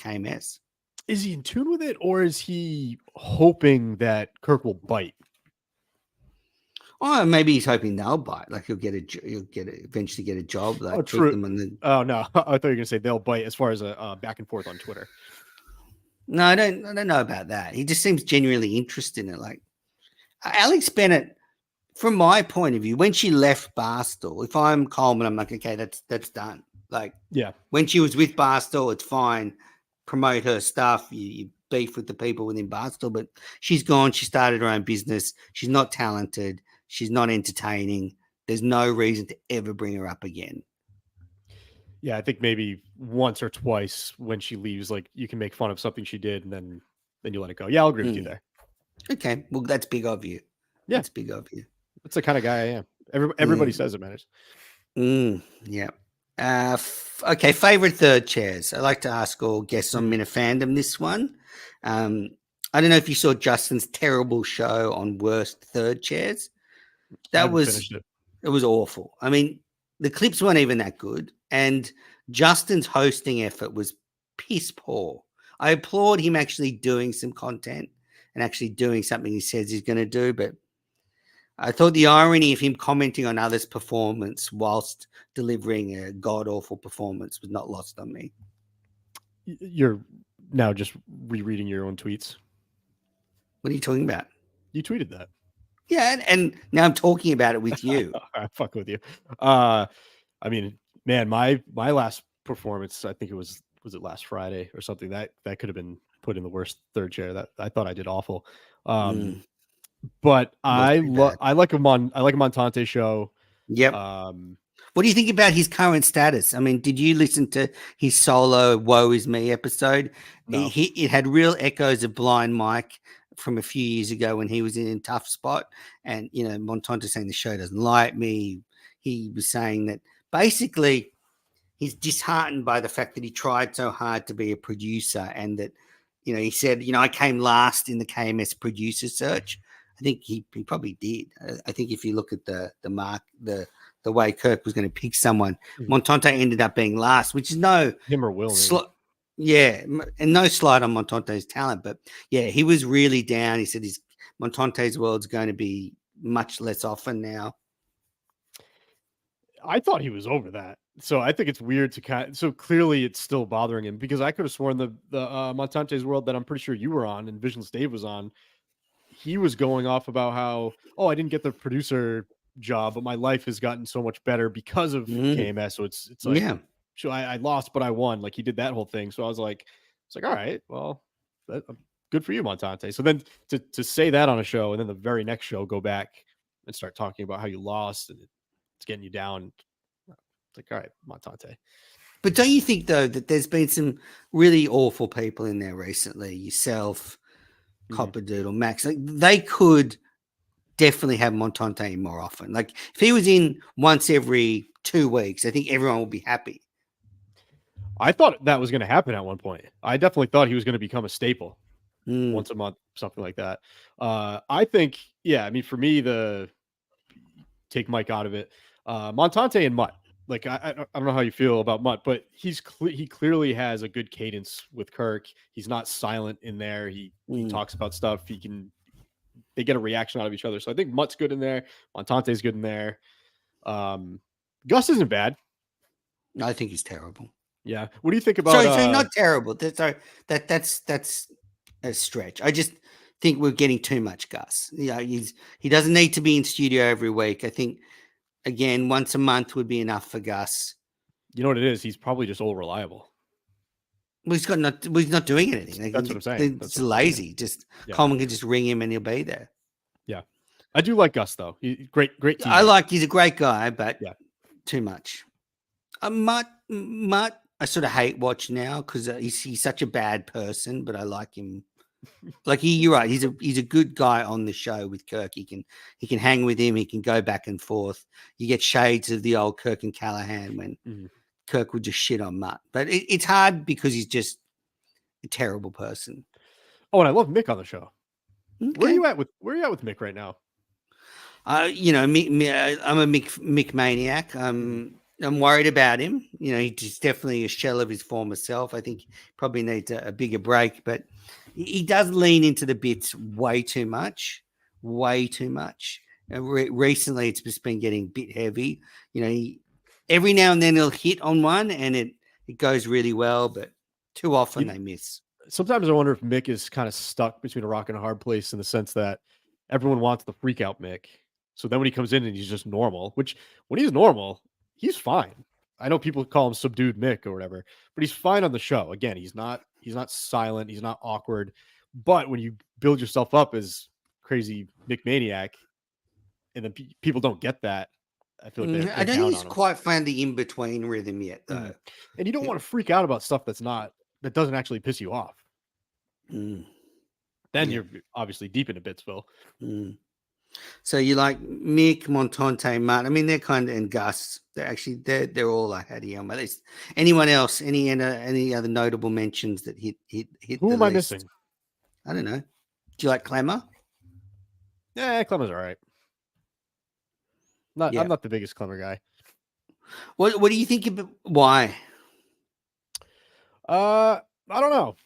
KMS. Is he in tune with it, or is he hoping that Kirk will bite? Oh, maybe he's hoping they'll bite. Like he'll eventually get a job. Like true. Oh no, I thought you were going to say they'll bite as far as a back and forth on Twitter. No, I don't know about that. He just seems genuinely interested in it. Like Alex Bennett, from my point of view, when she left Barstool, if I'm Coleman, I'm like, okay, that's done. Like, yeah, when she was with Barstool, it's fine. Promote her stuff. You beef with the people within Barstool, but she's gone. She started her own business. She's not talented. She's not entertaining. There's no reason to ever bring her up again. Yeah, I think maybe once or twice when she leaves, like you can make fun of something she did, and then you let it go. Yeah, I'll agree with you there. Okay, well, that's big of you. Yeah, that's big of you. That's the kind of guy I am. Everybody says it matters. Yeah. Okay, favorite third chairs. I like to ask all guests on Minifandom this one. I don't know if you saw Justin's terrible show on worst third chairs. It was awful. I mean, the clips weren't even that good, and Justin's hosting effort was piss poor. I applaud him actually doing some content and actually doing something he says he's going to do, but I thought the irony of him commenting on others' performance whilst delivering a god-awful performance was not lost on me. You're now just rereading your own tweets. What are you talking about? You tweeted that. Yeah, and now I'm talking about it with you. I fuck with you. I mean, man, my last performance, I think was it last Friday or something, that could have been put in the worst third chair. That I thought I did awful. But I like him on Montante show. Yep. What do you think about his current status? I mean, did you listen to his solo "Woe Is Me" episode? No. It had real echoes of Blind Mike from a few years ago when he was in a tough spot, and Montante saying the show doesn't like me. he was saying that basically he's disheartened by the fact that he tried so hard to be a producer, and that, he said, I came last in the KMS producer search. I think he probably did. I think if you look at the way Kirk was going to pick someone, Montante ended up being last, which is no him or Will. Yeah, and no slight on Montante's talent, but yeah, he was really down. He said his Montante's world's going to be much less often now. I thought he was over that. So I think it's weird to so clearly it's still bothering him, because I could have sworn the Montante's world that I'm pretty sure you were on and Visions Dave was on, he was going off about how, I didn't get the producer job, but my life has gotten so much better because of KMS. So it's like, yeah, so I lost, but I won. Like, he did that whole thing. So I was like, all right, well, good for you, Montante. So then to say that on a show, and then the very next show go back and start talking about how you lost and it's getting you down. It's like, all right, Montante. But don't you think, though, that there's been some really awful people in there recently? Yourself, Copperdoodle, Max. Like, they could definitely have Montante more often. Like, if he was in once every 2 weeks, I think everyone would be happy. I thought that was going to happen at one point. I definitely thought he was going to become a staple once a month, something like that. I think, I mean, for me, take Mike out of it, Montante and Mutt. Like, I don't know how you feel about Mutt, but he clearly has a good cadence with Kirk. He's not silent in there. He talks about stuff. They get a reaction out of each other. So I think Mutt's good in there. Montante's good in there. Gus isn't bad. I think he's terrible. Yeah. What do you think about? Sorry, not terrible. That's a stretch. I just think we're getting too much Gus. He doesn't need to be in studio every week. I think, again, once a month would be enough for Gus. You know what it is? He's probably just all reliable. Well, he's not doing anything. That's what I'm saying. It's lazy. Coleman can just ring him and he'll be there. Yeah. I do like Gus, though. Great teammate. He's a great guy, but too much. Mutt, I sort of hate watch now because he's such a bad person, but I like him. Like, you're right. He's a good guy on the show with Kirk. He can hang with him. He can go back and forth. You get shades of the old Kirk and Callahan when Kirk would just shit on Mutt. But it's hard because he's just a terrible person. Oh, and I love Mick on the show. Okay. Where are you at with Mick right now? I'm a Mick maniac. I'm worried about him. He's definitely a shell of his former self. I think he probably needs a bigger break, but he does lean into the bits way too much. Recently, it's just been getting a bit heavy. Every now and then he'll hit on one, and it goes really well, but too often they miss. Sometimes I wonder if Mick is kind of stuck between a rock and a hard place, in the sense that everyone wants the freak out Mick. So then when he comes in and he's just normal, which when he's normal, he's fine. I know people call him subdued Mick or whatever, but he's fine on the show. Again, he's not silent. He's not awkward. But when you build yourself up as crazy Mick maniac, and then people don't get that, I feel like I don't think he's quite found the in-between rhythm yet, though. And you don't want to freak out about stuff that doesn't actually piss you off. Then you're obviously deep into Bitsville. So you like Mick, Montante, Mutt. I mean, they're kind of, and Gus. They're all I had here on my list. Anyone else? Any other notable mentions that hit? Who am I missing? I don't know. Do you like Clemmer? Yeah, Clemmer's all right. I'm not the biggest Clemmer guy. What do you think about why? I don't know.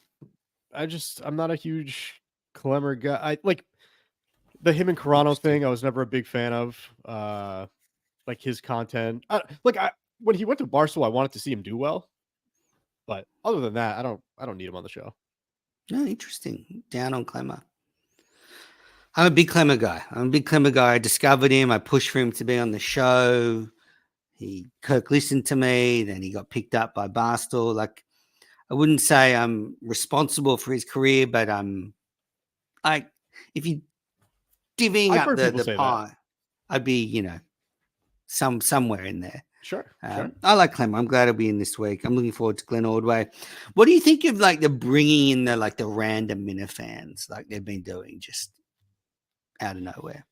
I'm not a huge Clemmer guy. I like the him and Carano thing. I was never a big fan of. Like his content. When he went to Barstool, I wanted to see him do well. But other than that, I don't need him on the show. No, interesting. Down on Clemmer. I'm a big Clemmer guy. I discovered him. I pushed for him to be on the show. Kirk listened to me. Then he got picked up by Barstool. Like, I wouldn't say I'm responsible for his career, but if you divvying up the pie, I'd be, somewhere in there. Sure. I like Clemmer. I'm glad he'll be in this week. I'm looking forward to Glenn Ordway. What do you think of the bringing in the random Minifans like they've been doing just out of nowhere?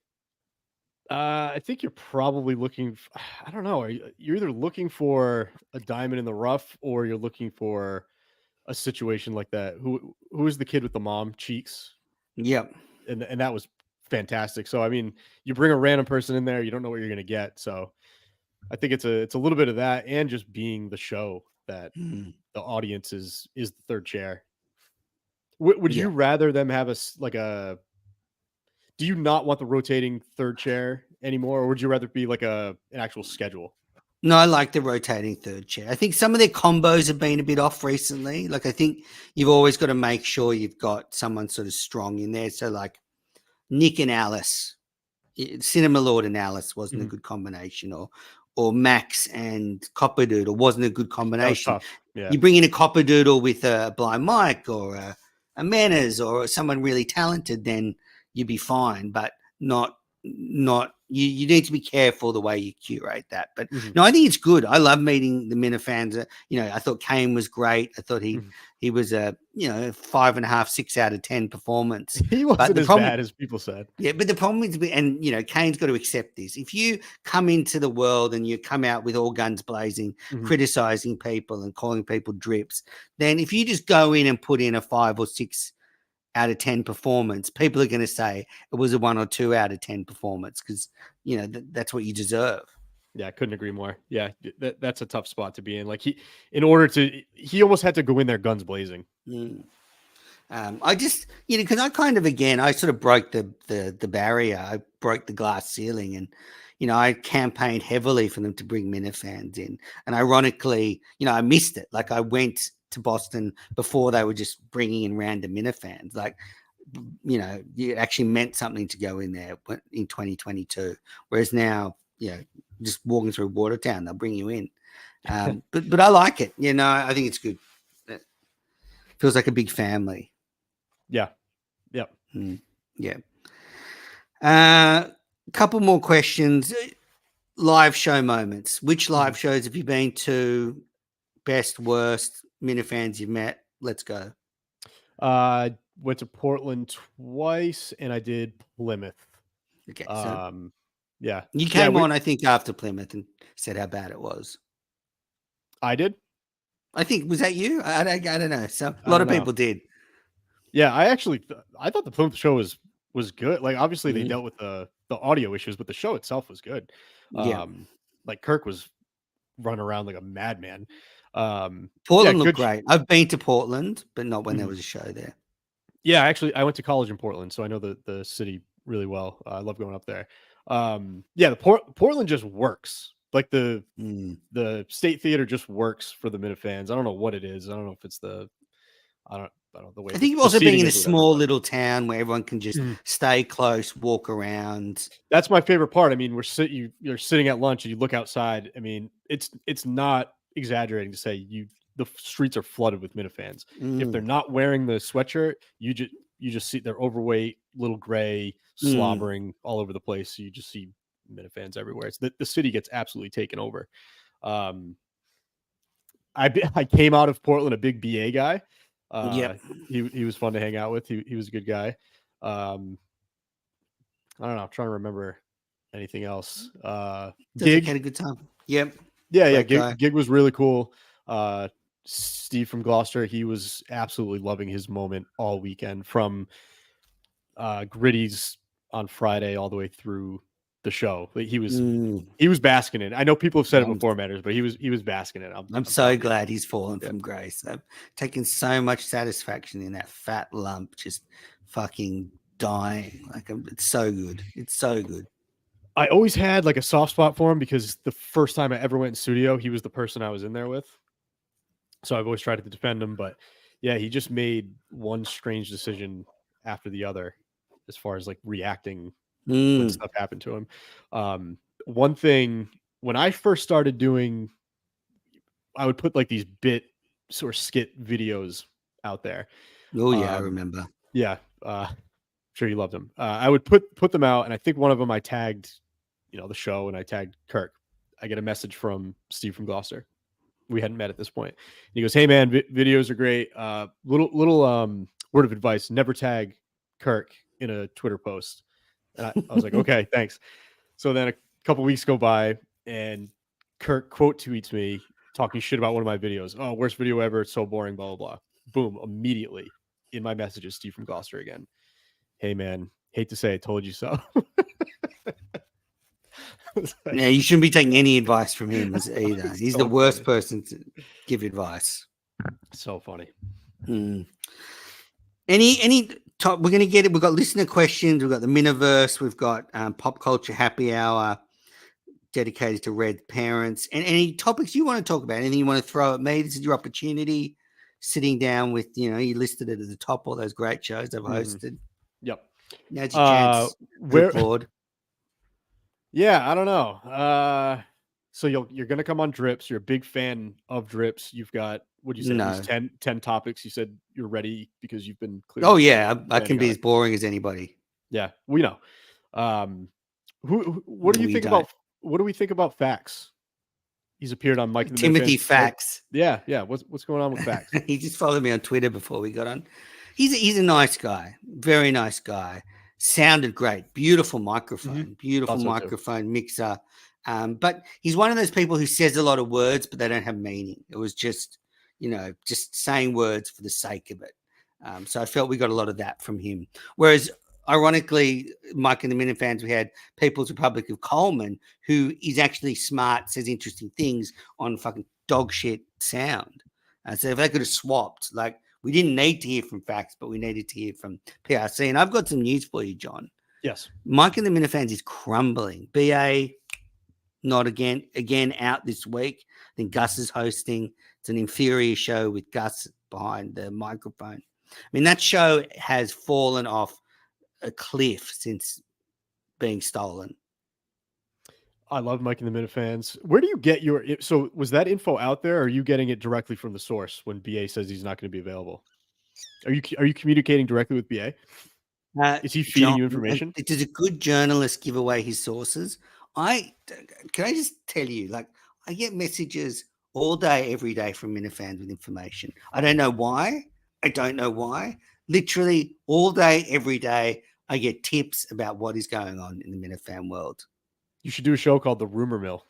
I think you're probably looking. I don't know. You're either looking for a diamond in the rough, or you're looking for a situation like that. Who is the kid with the mom cheeks? Yep. And that was fantastic. So I mean, you bring a random person in there, you don't know what you're gonna get. So I think it's a little bit of that, and just being the show that Mm, the audience is the third chair. Would yeah. you rather them have like a? Do you not want the rotating third chair anymore, or would you rather be like an actual schedule? No, I like the rotating third chair. I think some of their combos have been a bit off recently. Like, I think you've always got to make sure you've got someone sort of strong in there. So, like Nick and Alice, Cinema Lord and Alice wasn't a Mhm. good combination, or Max and Copperdoodle wasn't a good That was combination. tough. Yeah. You bring in a Copperdoodle with a Blind Mike or a Manners or someone really talented, then you'd be fine. But not you need to be careful the way you curate that. But Mhm. no, I think it's good. I love meeting the Minifans. I thought Kane was great. I thought he Mhm. he was a 5.5, 6 out of 10 performance. He But wasn't the as problem bad as people said. yeah, but the problem is, and Kane's got to accept this. If you come into the world and you come out with all guns blazing, Mhm. criticizing people and calling people drips, then if you just go in and put in a 5 or 6 out of 10 performance, people are going to say it was a 1 or 2 out of 10 performance because that's what you deserve. Yeah, I couldn't agree more. Yeah, that's a tough spot to be in. Like he almost had to go in there guns blazing. Mm. I just, because I kind of, again, I sort of broke the barrier. I broke the glass ceiling, and I campaigned heavily for them to bring Minifans in. And ironically, I missed it. Like, I went to Boston before they were just bringing in random Minifans. Like, it actually meant something to go in there in 2022. Whereas now, just walking through Watertown, they'll bring you in. But I like it. I think it's good. It feels like a big family. Yeah. Yep. Yeah. Couple more questions. Live show moments. Which Mhm. live shows have you been to? Best, worst, Minifans you've met? Let's go. Went to Portland twice, and I did Plymouth. Okay, so Um, yeah, you yeah, came on, I think, after Plymouth and said how bad it was. I did. I think was that you? I don't know. So a I lot don't of know. people did. Yeah, I actually I thought the Plymouth show was good. Like obviously they Mhm. dealt with the audio issues, but the show itself was good. Yeah, Um, like Kirk was running around like a madman. Yeah, Portland looked good. great. I've been to Portland, but not when there Mhm. was a show there. Yeah, actually, I went to college in Portland, so I know the city really well. I love going up there. Yeah, the Portland just works. Like Mm. the State Theater just works for the Minifans. I don't know what it is. I don't know if it's I don't know the way I think the also being seating in a is or whatever, small but little town where everyone can just Mhm. stay close, walk around. That's my favorite part. I mean, you're sitting at lunch and you look outside. I mean, it's not exaggerating to say the streets are flooded with Minifans. If they're Mm. not wearing the sweatshirt, you just see they're overweight, little gray, Mm. slobbering all over the place. So you just see Minifans everywhere. It's the city gets absolutely taken over. Um, I came out of Portland a big BA guy. Yep. He was fun to hang out with. He was a good guy. Um, I don't know. I'm trying to remember anything else. Sounds like you Gig. had a good time. Yep. Yeah. Great Gig, guy. Gig was really cool. Steve from Gloucester, he was absolutely loving his moment all weekend from Gritty's on Friday all the way through the show. Like, Mm. he was basking in it. I know people have said it I'm, before, Matters, but he was basking it. I'm I'm so telling you. glad he's fallen Yeah. from grace. I've taken so much satisfaction in that fat lump just fucking dying. Like, it's so good. It's so good. I always had like a soft spot for him because the first time I ever went in studio, he was the person I was in there with. So I've always tried to defend him, but yeah, he just made one strange decision after the other as far as like reacting when Mm. stuff happened to him. One thing when I first started doing, I would put like these bit sort of skit videos out there. Oh, yeah, I Um, remember. yeah, sure you loved them. I would put them out, and I think one of them I tagged, the show, and I tagged Kirk. I get a message from Steve from Gloucester. We hadn't met at this point. And he goes, "Hey man, videos are great. Little word of advice: never tag Kirk in a Twitter post." And I was like, "Okay, thanks." So then a couple weeks go by, and Kirk quote tweets me talking shit about one of my videos. Oh, worst video ever. It's so boring, blah, blah, blah. Boom. Immediately in my messages, Steve from Gloucester again. Hey, man, hate to say I told you so. Yeah, you shouldn't be taking any advice from him either. He's So the worst funny. person to give advice. So funny. Any top? We're gonna get it. We've got listener questions. We've got the Miniverse. We've got pop culture happy hour dedicated to Red parents. And any topics you want to talk about? Anything you want to throw at me? This is your opportunity. Sitting down with you listed it at the top. All those great shows I've hosted. Yep. Now's your chance. Where? Lord. Yeah, I don't know. So you're gonna come on Drips. You're a big fan of Drips. You've got, what do you say, at least 10 topics. You said you're ready because you've been clear. Oh yeah, I can be as boring as anybody. Yeah, we know. What do you think about? What do we think about Fax? He's appeared on Mike and the Timothy Minifans. Fax. Yeah. What's going on with Fax? He just followed me on Twitter before we got on. He's a nice guy, very nice guy. Sounded great, beautiful microphone, beautiful microphone mixer. But he's one of those people who says a lot of words, but they don't have meaning. It was just, just saying words for the sake of it. So I felt we got a lot of that from him. Whereas, ironically, Mike and the Minifans, we had People's Republic of Coleman, who is actually smart, says interesting things on fucking dog shit sound. So if they could have swapped, like, we didn't need to hear from Fax, but we needed to hear from PRC. And I've got some news for you, John. Yes. Mike and the Minifans is crumbling. BA, not again out this week. I think Gus is hosting. It's an inferior show with Gus behind the microphone. I mean, that show has fallen off a cliff since being stolen. I love Mike and the Minifans. Where do you get so was that info out there, or are you getting it directly from the source when BA says he's not going to be available? Are you communicating directly with BA? Is he feeding you information? Does a good journalist give away his sources? Can I just tell you, like, I get messages all day, every day from Minifans with information. I don't know why. Literally all day, every day, I get tips about what is going on in the Minifan world. You should do a show called The Rumor Mill.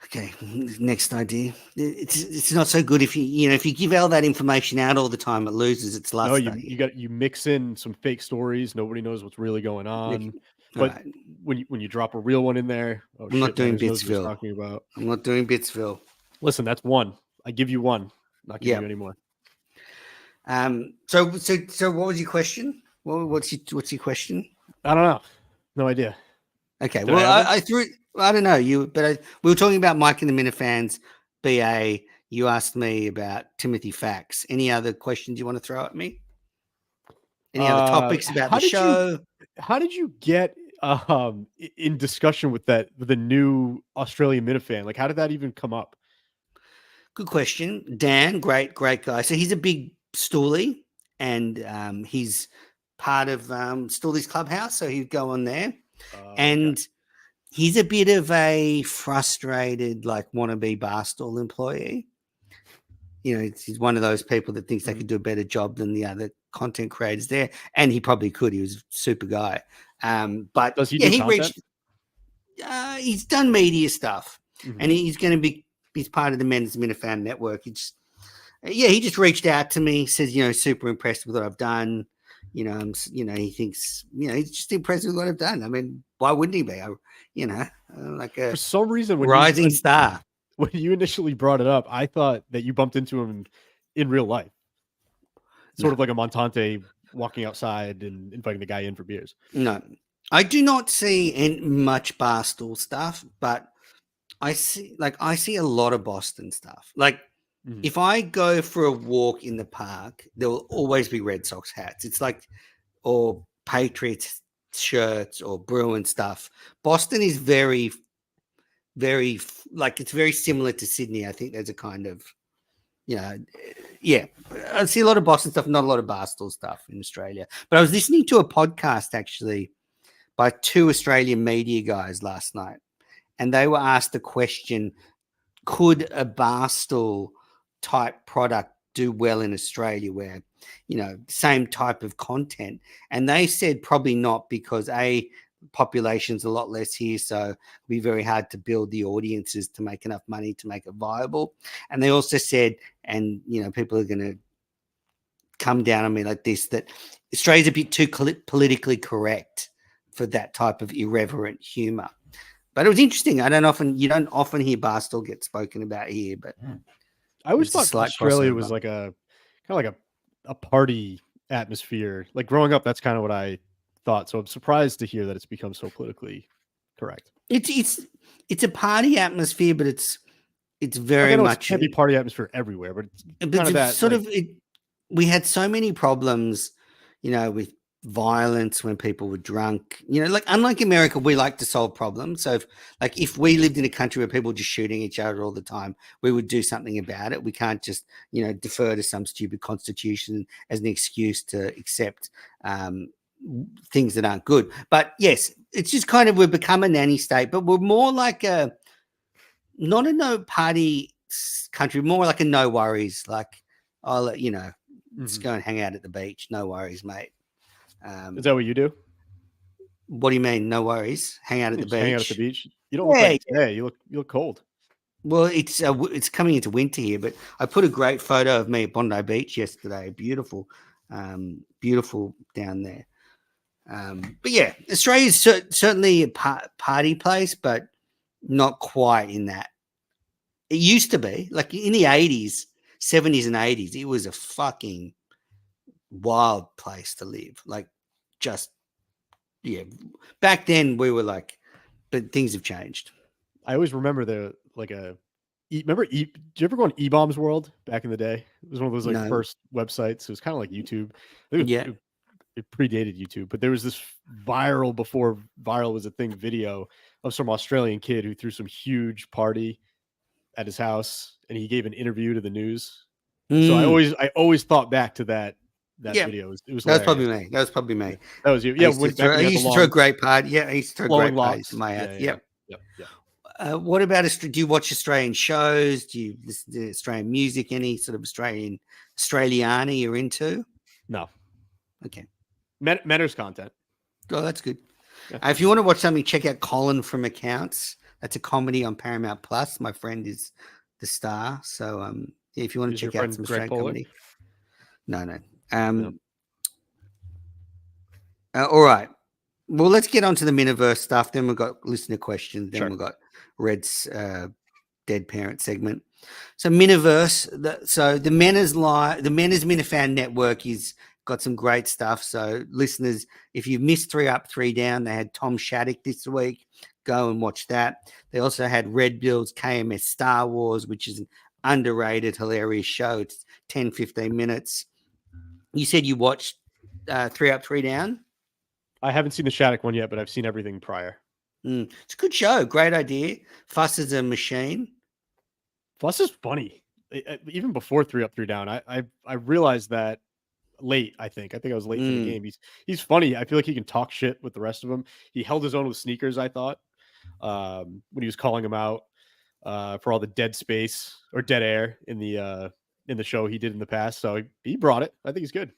Okay, next idea. It's not so good if if you give all that information out all the time, it loses its luster. No, you mix in some fake stories. Nobody knows what's really going on. But right. when you drop a real one in there, I'm not doing Bitsville. I'm not doing Bitsville. Listen, that's one. I give you one. Not giving you any more. So what was your question? What's your question? I don't know. No idea. Okay. Well, I threw. I don't know we were talking about Mike and the Minifans, BA. You asked me about Timothy Fax. Any other questions you want to throw at me? Any other topics about the show? How did you get in discussion with the new Australian Minifan? Like, how did that even come up? Good question. Dan, great guy. So he's a big stoolie, and he's part of Stoolie's Clubhouse. So he'd go on there, and he's a bit of a frustrated, like, wannabe Barstool employee. He's one of those people that thinks they could do a better job than the other content creators there, and he probably could. He was a super guy. But does he do content? He's done media stuff, and he's going to be. He's part of the Men's Minifan Network. He just reached out to me. Says, super impressed with what I've done. He thinks, he's just impressed with what I've done. I mean, why wouldn't he be? Like a for some reason, rising star. When you initially brought it up, I thought that you bumped into him in real life, sort of like a Montante walking outside and inviting the guy in for beers. No, I do not see much Barstool stuff, but I see a lot of Boston stuff. Like, if I go for a walk in the park, there will always be Red Sox hats. It's like, or Patriots shirts or Bruin stuff. Boston is very, very, like, it's very similar to Sydney. I think there's a kind of, I see a lot of Boston stuff, not a lot of Barstool stuff in Australia. But I was listening to a podcast actually by two Australian media guys last night. And they were asked the question, could a Barstool type product do well in Australia where, same type of content? And they said probably not, because population's a lot less here, so it'll be very hard to build the audiences to make enough money to make it viable. And they also said, and people are going to come down on me like this, that Australia's a bit too politically correct for that type of irreverent humor. But it was interesting. You don't often hear Barstool get spoken about here, but I always thought Australia was like a kind of like a party atmosphere. Like growing up, that's kind of what I thought. So I'm surprised to hear that it's become so politically correct. It's a party atmosphere, but it's very much a party atmosphere everywhere. But it's kind of that sort of it. We had so many problems, with violence when people were drunk. Like unlike America, we like to solve problems. So if we lived in a country where people were just shooting each other all the time, we would do something about it. We can't just defer to some stupid constitution as an excuse to accept things that aren't good. But yes, it's just kind of we've become a nanny state, but we're more like not a no party country, more like a no worries. Like I'll let let's go and hang out at the beach. No worries, mate. Is that what you do? What do you mean? No worries. Hang out at the beach. Hang out at the beach. You don't look like today. You look cold. Well, it's coming into winter here, but I put a great photo of me at Bondi Beach yesterday. Beautiful, beautiful down there. But yeah, Australia is certainly a party place, but not quite in that. It used to be like in the 80s, 70s and 80s. It was a fucking wild place to live. Like back then we were like, but things have changed. I always remember did you ever go on E-Bombs World back in the day? It was one of those first websites. It was kind of like YouTube. It predated YouTube, but there was this before viral was a thing, video of some Australian kid who threw some huge party at his house and he gave an interview to the news. So I always thought back to that video. It was that was probably me. That was you. Yeah, I used to throw a great party. Yeah, I used to throw great parties in my house. Yeah. What about do you watch Australian shows? Do you listen to Australian music? Any sort of Australiana you're into? No. Okay. Mentor's content. Oh, that's good. Yeah. If you want to watch something, check out Colin from Accounts. That's a comedy on Paramount Plus. My friend is the star. So if you want to check out some Australian comedy. No. All right. Well, let's get on to the Miniverse stuff. Then we've got listener questions. Then we've got Red's Dead Parent segment. So Miniverse. The Men's Minifan network is got some great stuff. So listeners, if you've missed 3 Up, 3 Down, they had Tom Shattuck this week. Go and watch that. They also had Red Bill's KMS Star Wars, which is an underrated, hilarious show. It's 10, 15 minutes. You said you watched 3 Up, 3 Down? I haven't seen the Shattuck one yet, but I've seen everything prior. It's a good show. Great idea. Fuss is a machine. Fuss is funny. Even before 3 Up, 3 Down, I realized that late. I think I was late to the game. He's funny. I feel like he can talk shit with the rest of them. He held his own with Sneakers, I thought, when he was calling him out for all the dead space or dead air in the show he did in the past. So he brought it. I think he's good.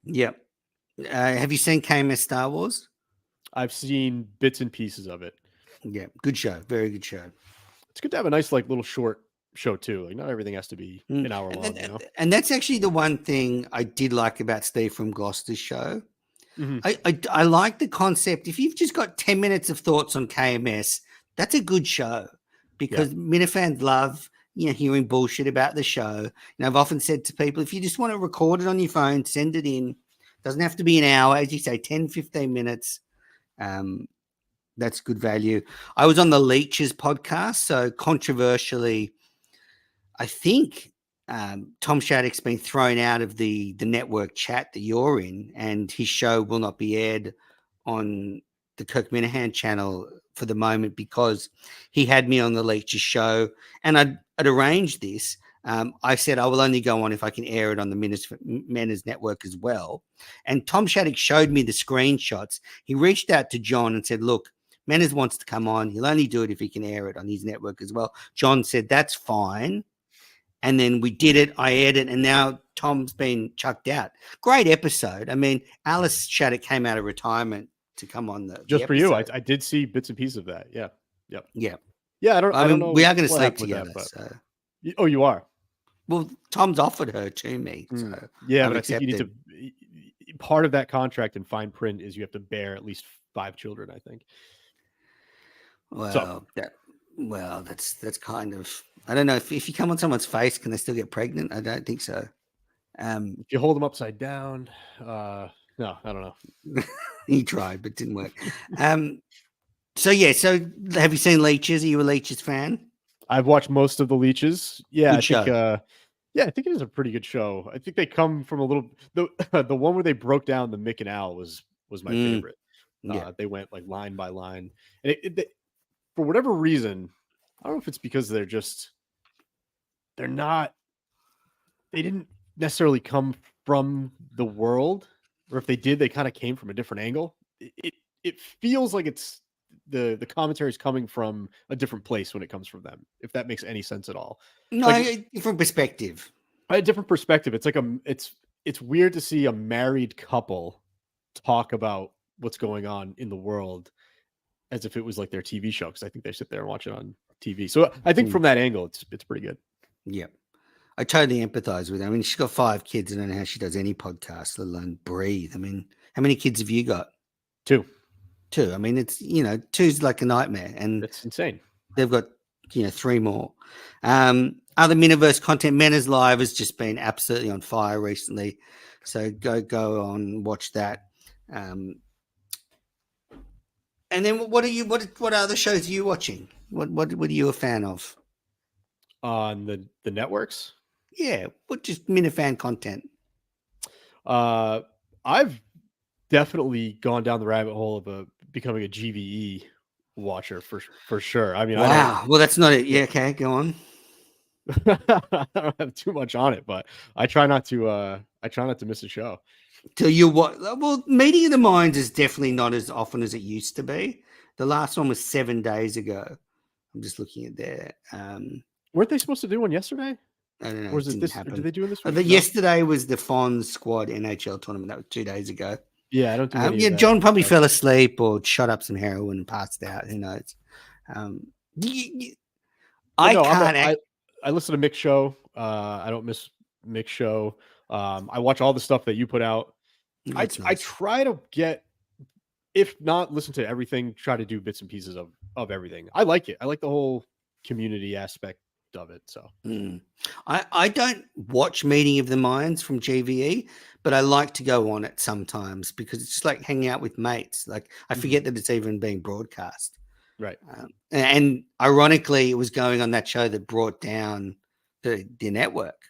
Yeah. Have you seen KMS Star Wars? I've seen bits and pieces of it. Yeah, good show. Very good show. It's good to have a nice little short show too. Like not everything has to be an hour long. And that's actually the one thing I did like about Steve from Gloucester's show. Mm-hmm. I like the concept. If you've just got 10 minutes of thoughts on KMS, that's a good show because Minifans love hearing bullshit about the show. I've often said to people, if you just want to record it on your phone, send it in. Doesn't have to be an hour, as you say, 10, 15 minutes. That's good value. I was on the Leeches podcast, so controversially, I think Tom Shattuck's been thrown out of the network chat that you're in, and his show will not be aired on the Kirk Minahan channel for the moment because he had me on the Leeches show, and I'd arranged this. I said I will only go on if I can air it on the Menace network as well. And Tom Shattuck showed me the screenshots. He reached out to John and said, look, Menace wants to come on. He'll only do it if he can air it on his network as well. John said, that's fine. And then we did it. I aired it. And now Tom's been chucked out. Great episode. I mean, Alice Shattuck came out of retirement to come on the Just for you, episode. I did see bits and pieces of that. Yeah, yep, Yeah, yeah. I I don't mean, we know are going to what sleep happened with that, together. but So, oh, you are. well, Tom's offered her to me, so Yeah, I've but I think you need accepted. to. Part of that contract in fine print is you have to bear at least 5 children. I think. So Well, that's kind of. I don't know if you come on someone's face, can they still get pregnant? I don't think so. if you hold them upside down, no, I don't know. He tried, but didn't work. So yeah, so have you seen Leeches? Are you a Leeches fan? I've watched most of the Leeches. Yeah, Good I think. show. Yeah, I think it is a pretty good show. I think they come from a little the the one where they broke down the Mick and Al was my Mm, favorite. yeah. They went like line by line, and for whatever reason, I don't know if it's because they're not they didn't necessarily come from the world, or if they did, they kind of came from a different angle. It feels like it's the commentary is coming from a different place when it comes from them, if that makes any sense at all. No, Like different perspective. a different perspective. It's like it's weird to see a married couple talk about what's going on in the world as if it was like their TV show, because I think they sit there and watch it on TV. So I think Mm, from that angle, it's pretty good. yeah. I totally empathize with her. I mean, she's got 5 kids. I don't know how she does any podcast, let alone breathe. I mean, how many kids have you got? Too. 2. I mean, it's two's like a nightmare, and It's insane. they've got 3 more. Other Miniverse content, Mena's Live has just been absolutely on fire recently, so go on watch that. And then what other shows are you watching? What are you a fan of? On the networks. Yeah, what just Minifan content? I've definitely gone down the rabbit hole of becoming a GVE watcher for sure. I mean, I don't. Wow. Well, that's not it. Yeah, Yeah. Okay. Go on. I don't have too much on it, but I try not to. I try not to miss a show. Till you what? Well, Meeting of the Minds is definitely not as often as it used to be. The last one was 7 days ago. I'm just looking at there. Weren't they supposed to do one yesterday? I don't know. Or was It it didn't this? Or did happen. they do it this week? No? Yesterday was the Fonz Squad NHL tournament. That was 2 days ago. Yeah, I don't do any Yeah, of that. John probably fell asleep or shot up some heroin and passed out. Who knows? I No, can't. I listen to Mick show. I don't miss Mick show. I watch all the stuff that you put out. That's I nice. try to get, if not listen to everything, try to do bits and pieces of everything. I like it. I like the whole community aspect of it. So I don't watch Meeting of the Minds from GVE, but I like to go on it sometimes because it's just like hanging out with mates. Like I forget that it's even being broadcast. right. And ironically, it was going on that show that brought down the network.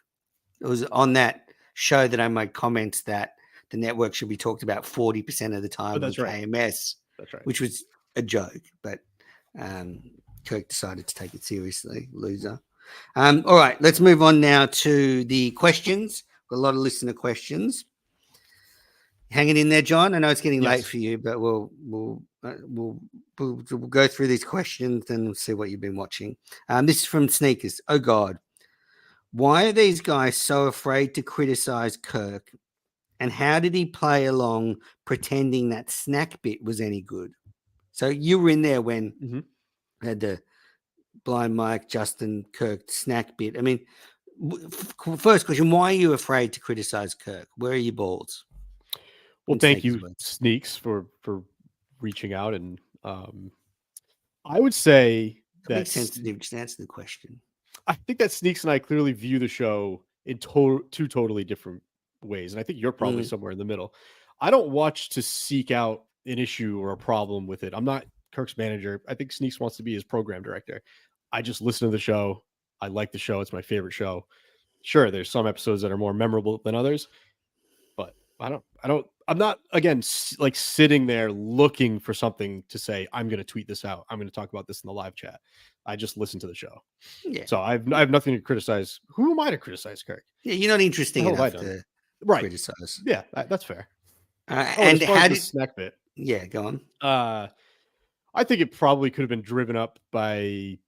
It was on that show that I made comments that the network should be talked about 40% of the time on That's right. KMS, That's right. which was a joke, but Kirk decided to take it seriously, loser. All right, let's move on now to the questions. Got a lot of listener questions. Hanging in there, John. I know it's getting late Yes. for you, but we'll go through these questions and we'll see what you've been watching. This is from Sneakers. Oh God, why are these guys so afraid to criticize Kirk? And how did he play along pretending that snack bit was any good? So you were in there when had the blind Mike, Justin, Kirk snack bit. I mean, first question: why are you afraid to criticize Kirk? Where are your balls? Well, In thank Sneaker's you, words. Sneaks, for reaching out, and I would say Don't be that sensitive. Just answer the question. I think that Sneaks and I clearly view the show in two totally different ways, and I think you're probably somewhere in the middle. I don't watch to seek out an issue or a problem with it. I'm not Kirk's manager. I think Sneaks wants to be his program director. I just listen to the show. I like the show. It's my favorite show. Sure, there's some episodes that are more memorable than others, but I'm not, again, like sitting there looking for something to say, I'm going to tweet this out. I'm going to talk about this in the live chat. I just listen to the show. Yeah. So I have nothing to criticize. Who am I to criticize Kirk? Yeah, you're not interesting What the hell enough have I done? to Right. criticize. Yeah, that's fair. And And as far how as the did? snack bit, Yeah, go on. I think it probably could have been driven up by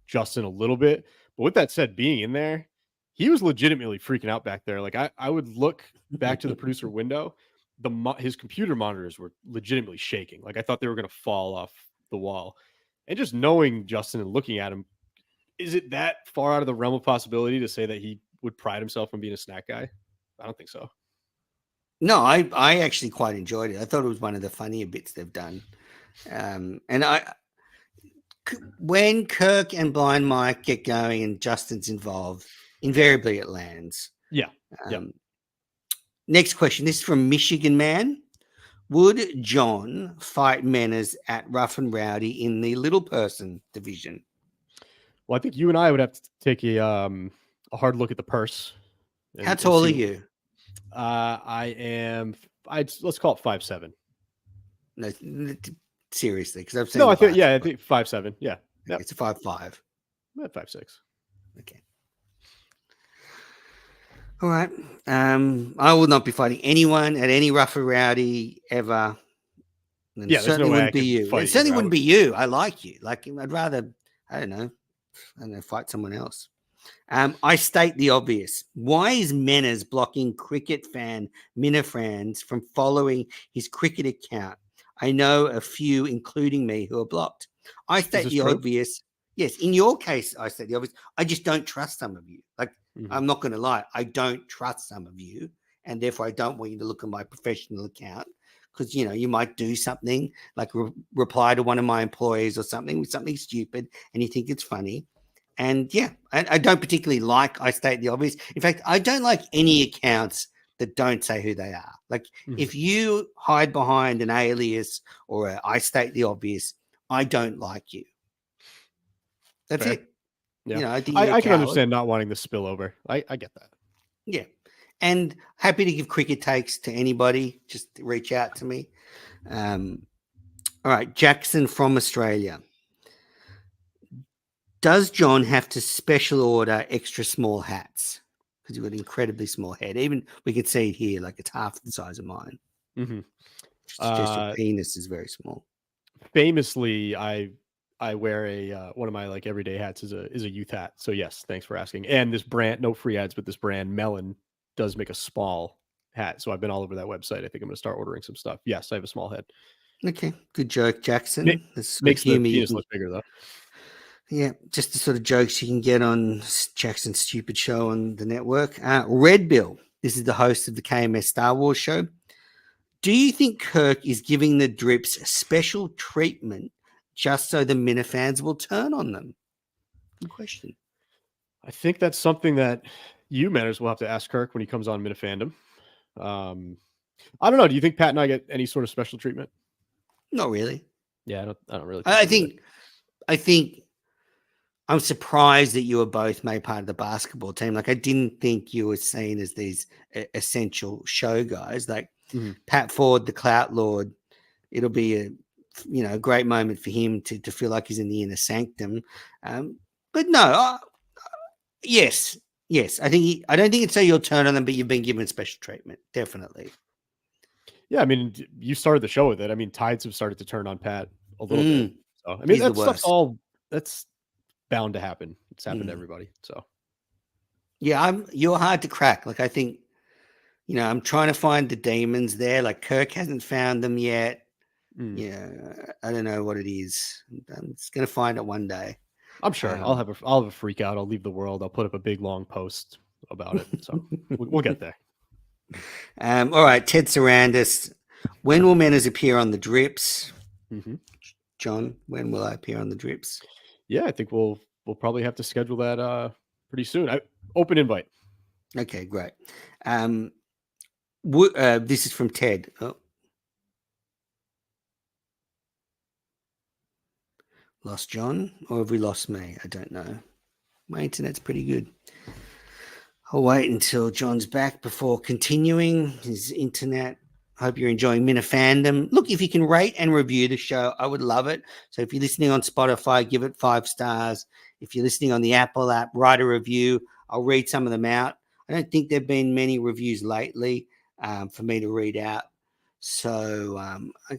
Justin a little bit. But with that said, being in there, he was legitimately freaking out back there. Like I would look back to the producer window. his computer monitors were legitimately shaking. Like I thought they were going to fall off the wall. And just knowing Justin and looking at him, is it that far out of the realm of possibility to say that he would pride himself on being a snack guy? I don't think so. No, I actually quite enjoyed it. I thought it was one of the funnier bits they've done. And when Kirk and Blind Mike get going and Justin's involved, invariably it lands. Yeah. Next question. This is from Michigan Man. Would John fight Menas at Rough and Rowdy in the little person division? Well, I think you and I would have to take a hard look at the purse. How tall are you? Let's call it 5'7". No, seriously, because I've seen. No, I think 5'7". Yeah, yep. It's a 5'5". 5'6". Okay. All right. I will not be fighting anyone at any Rough and Rowdy ever. And yeah, certainly wouldn't be you. It certainly wouldn't be you. I like you. Like I'd rather, I don't know, fight someone else. I state the obvious. Why is Menas blocking cricket fan Minifandom from following his cricket account? I know a few, including me, who are blocked. I state the obvious. Yes, in your case, I state the obvious. I just don't trust some of you. Like, I'm not going to lie. I don't trust some of you, and therefore I don't want you to look at my professional account because, you might do something like reply to one of my employees or something with something stupid and you think it's funny. And yeah, I don't particularly like I state the obvious. In fact, I don't like any accounts that don't say who they are. Like if you hide behind an alias or I state the obvious, I don't like you. That's fair. it. Yeah. I can understand not wanting the spillover. I get that. Yeah. And happy to give cricket takes to anybody. Just reach out to me. All right. Jackson from Australia. Does John have to special order extra small hats? Because you've got an incredibly small head. Even we can see it here, like it's half the size of mine. Just your penis is very small. Famously, I wear a one of my like everyday hats is a youth hat. So yes, thanks for asking. And this brand, no free ads, but this brand Melon does make a small hat. So I've been all over that website. I think I'm going to start ordering some stuff. Yes, I have a small head. Okay, good joke, Jackson. Makes the penis look bigger though. Yeah, just the sort of jokes you can get on Jackson's stupid show on the network. Red Bill, this is the host of the KMS Star Wars show. Do you think Kirk is giving the drips special treatment just so the Minifans will turn on them? Good question. I think that's something that you Manners will have to ask Kirk when he comes on Minifandom. I don't know. Do you think Pat and I get any sort of special treatment? Not really. Yeah, I don't really. I think I'm surprised that you were both made part of the basketball team. Like I didn't think you were seen as these essential show guys. Like Pat Ford, the clout lord. It'll be a great moment for him to feel like he's in the inner sanctum. But no, yes. I don't think it's so you'll turn on them, but you've been given special treatment. Definitely. Yeah, I mean, you started the show with it. I mean, tides have started to turn on Pat a little bit. So I mean, that's bound to happen. It's happened to everybody. So yeah, you're hard to crack. Like I think, I'm trying to find the demons there. Like Kirk hasn't found them yet. Yeah, I don't know what it is. I'm just gonna find it one day. I'm sure I'll have a freak out. I'll leave the world. I'll put up a big long post about it. So we'll get there. All right, Ted Sarandis. When will Menas appear on the drips? John, when will I appear on the drips? Yeah, I think we'll probably have to schedule that pretty soon. Open invite. Okay, great. This is from Ted. Oh. Lost John, or have we lost me? I don't know. My internet's pretty good. I'll wait until John's back before continuing his internet. Hope you're enjoying Minifandom. Look, if you can rate and review the show, I would love it. So if you're listening on Spotify, give it 5 stars. If you're listening on the Apple app, write a review. I'll read some of them out. I don't think there have been many reviews lately for me to read out. So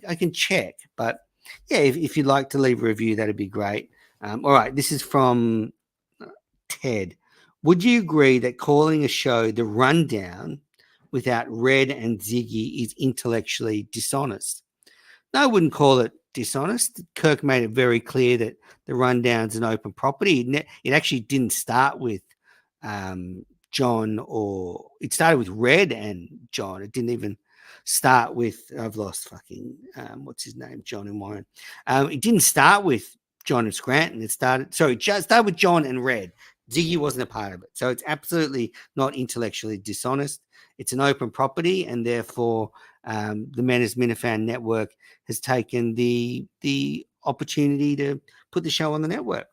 I can check. But yeah, if you'd like to leave a review, that'd be great. All right, this is from Ted. Would you agree that calling a show The Rundown without Red and Ziggy is intellectually dishonest. No, I wouldn't call it dishonest. Kirk made it very clear that the rundown's an open property. It actually didn't start with John, or it started with Red and John. It didn't even start with, I've lost fucking, what's his name? John and Warren. It didn't start with John and Scranton. It started with John and Red. Ziggy wasn't a part of it. So it's absolutely not intellectually dishonest. It's an open property, and therefore the Menace Minifan Network has taken the opportunity to put the show on the network.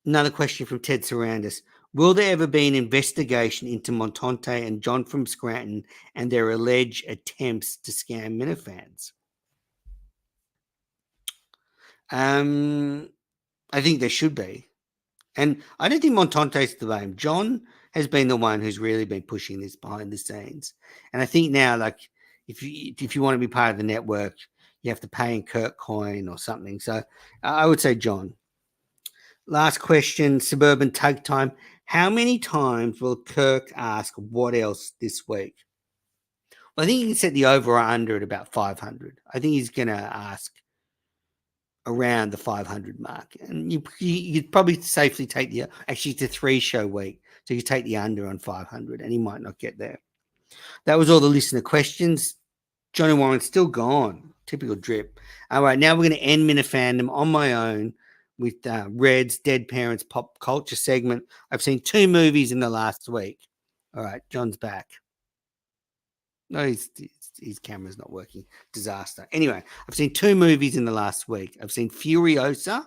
Another question from Ted Sarandis. Will there ever be an investigation into Montante and John from Scranton and their alleged attempts to scam Minifans? I think there should be. And I don't think Montante's to blame. John has been the one who's really been pushing this behind the scenes. And I think now, like, if you want to be part of the network, you have to pay in Kirk coin or something. So I would say John. Last question, Suburban Tug Time. How many times will Kirk ask what else this week? Well, I think you can set the over or under at about 500. I think he's going to ask around the 500 mark. And you'd probably safely take actually it's a 3-show week. So you take the under on 500 and he might not get there. That was all the listener questions. Johnny Warren's still gone. Typical drip. All right, now we're going to end Minifandom on my own with Red's Dead Parents Pop Culture segment. I've seen 2 movies in the last week. All right, John's back. No, his camera's not working. Disaster. Anyway, I've seen 2 movies in the last week. I've seen Furiosa,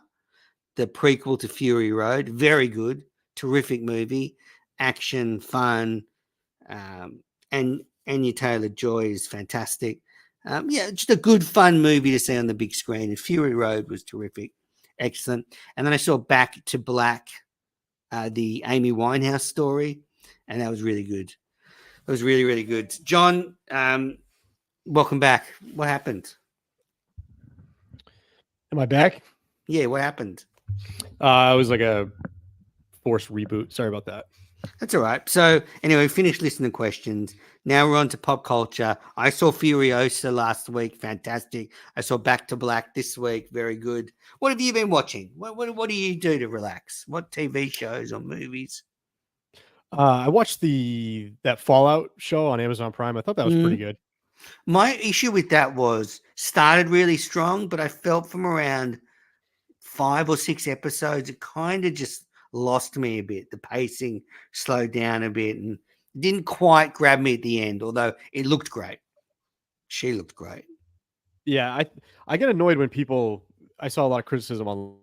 the prequel to Fury Road. Very good. Terrific movie. Action, fun. And Anya Taylor-Joy is fantastic. Just a good, fun movie to see on the big screen. And Fury Road was terrific. Excellent. And then I saw Back to Black, the Amy Winehouse story. And that was really good. It was really, really good. John, welcome back. What happened? Am I back? Yeah, what happened? It was like a forced reboot. Sorry about that. That's all right. So anyway, finished listening to questions. Now we're on to pop culture. I saw Furiosa last week. Fantastic. I saw Back to Black this week. Very good. What have you been watching? What do you do to relax? What TV shows or movies? I watched that Fallout show on Amazon Prime. I thought that was pretty good. My issue with that was started really strong, but I felt from around 5 or 6 episodes, it kind of just lost me a bit. The pacing slowed down a bit and didn't quite grab me at the end, although it looked great. She looked great. Yeah, I get annoyed when I saw a lot of criticism online.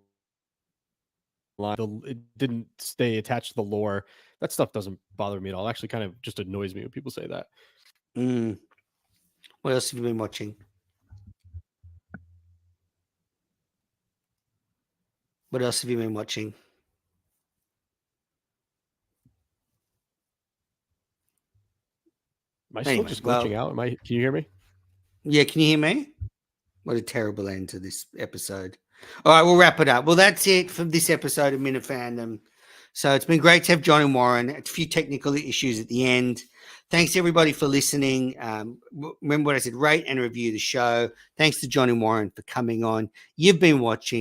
It didn't stay attached to the lore. That stuff doesn't bother me at all. It actually kind of just annoys me when people say that. What else have you been watching? What else have you been watching? Am I still just glitching out? Can you hear me? Yeah, can you hear me? What a terrible end to this episode. All right, we'll wrap it up. Well, that's it for this episode of Minifandom. So it's been great to have John and Warren. A few technical issues at the end. Thanks, everybody, for listening. Remember what I said, rate and review the show. Thanks to John and Warren for coming on. You've been watching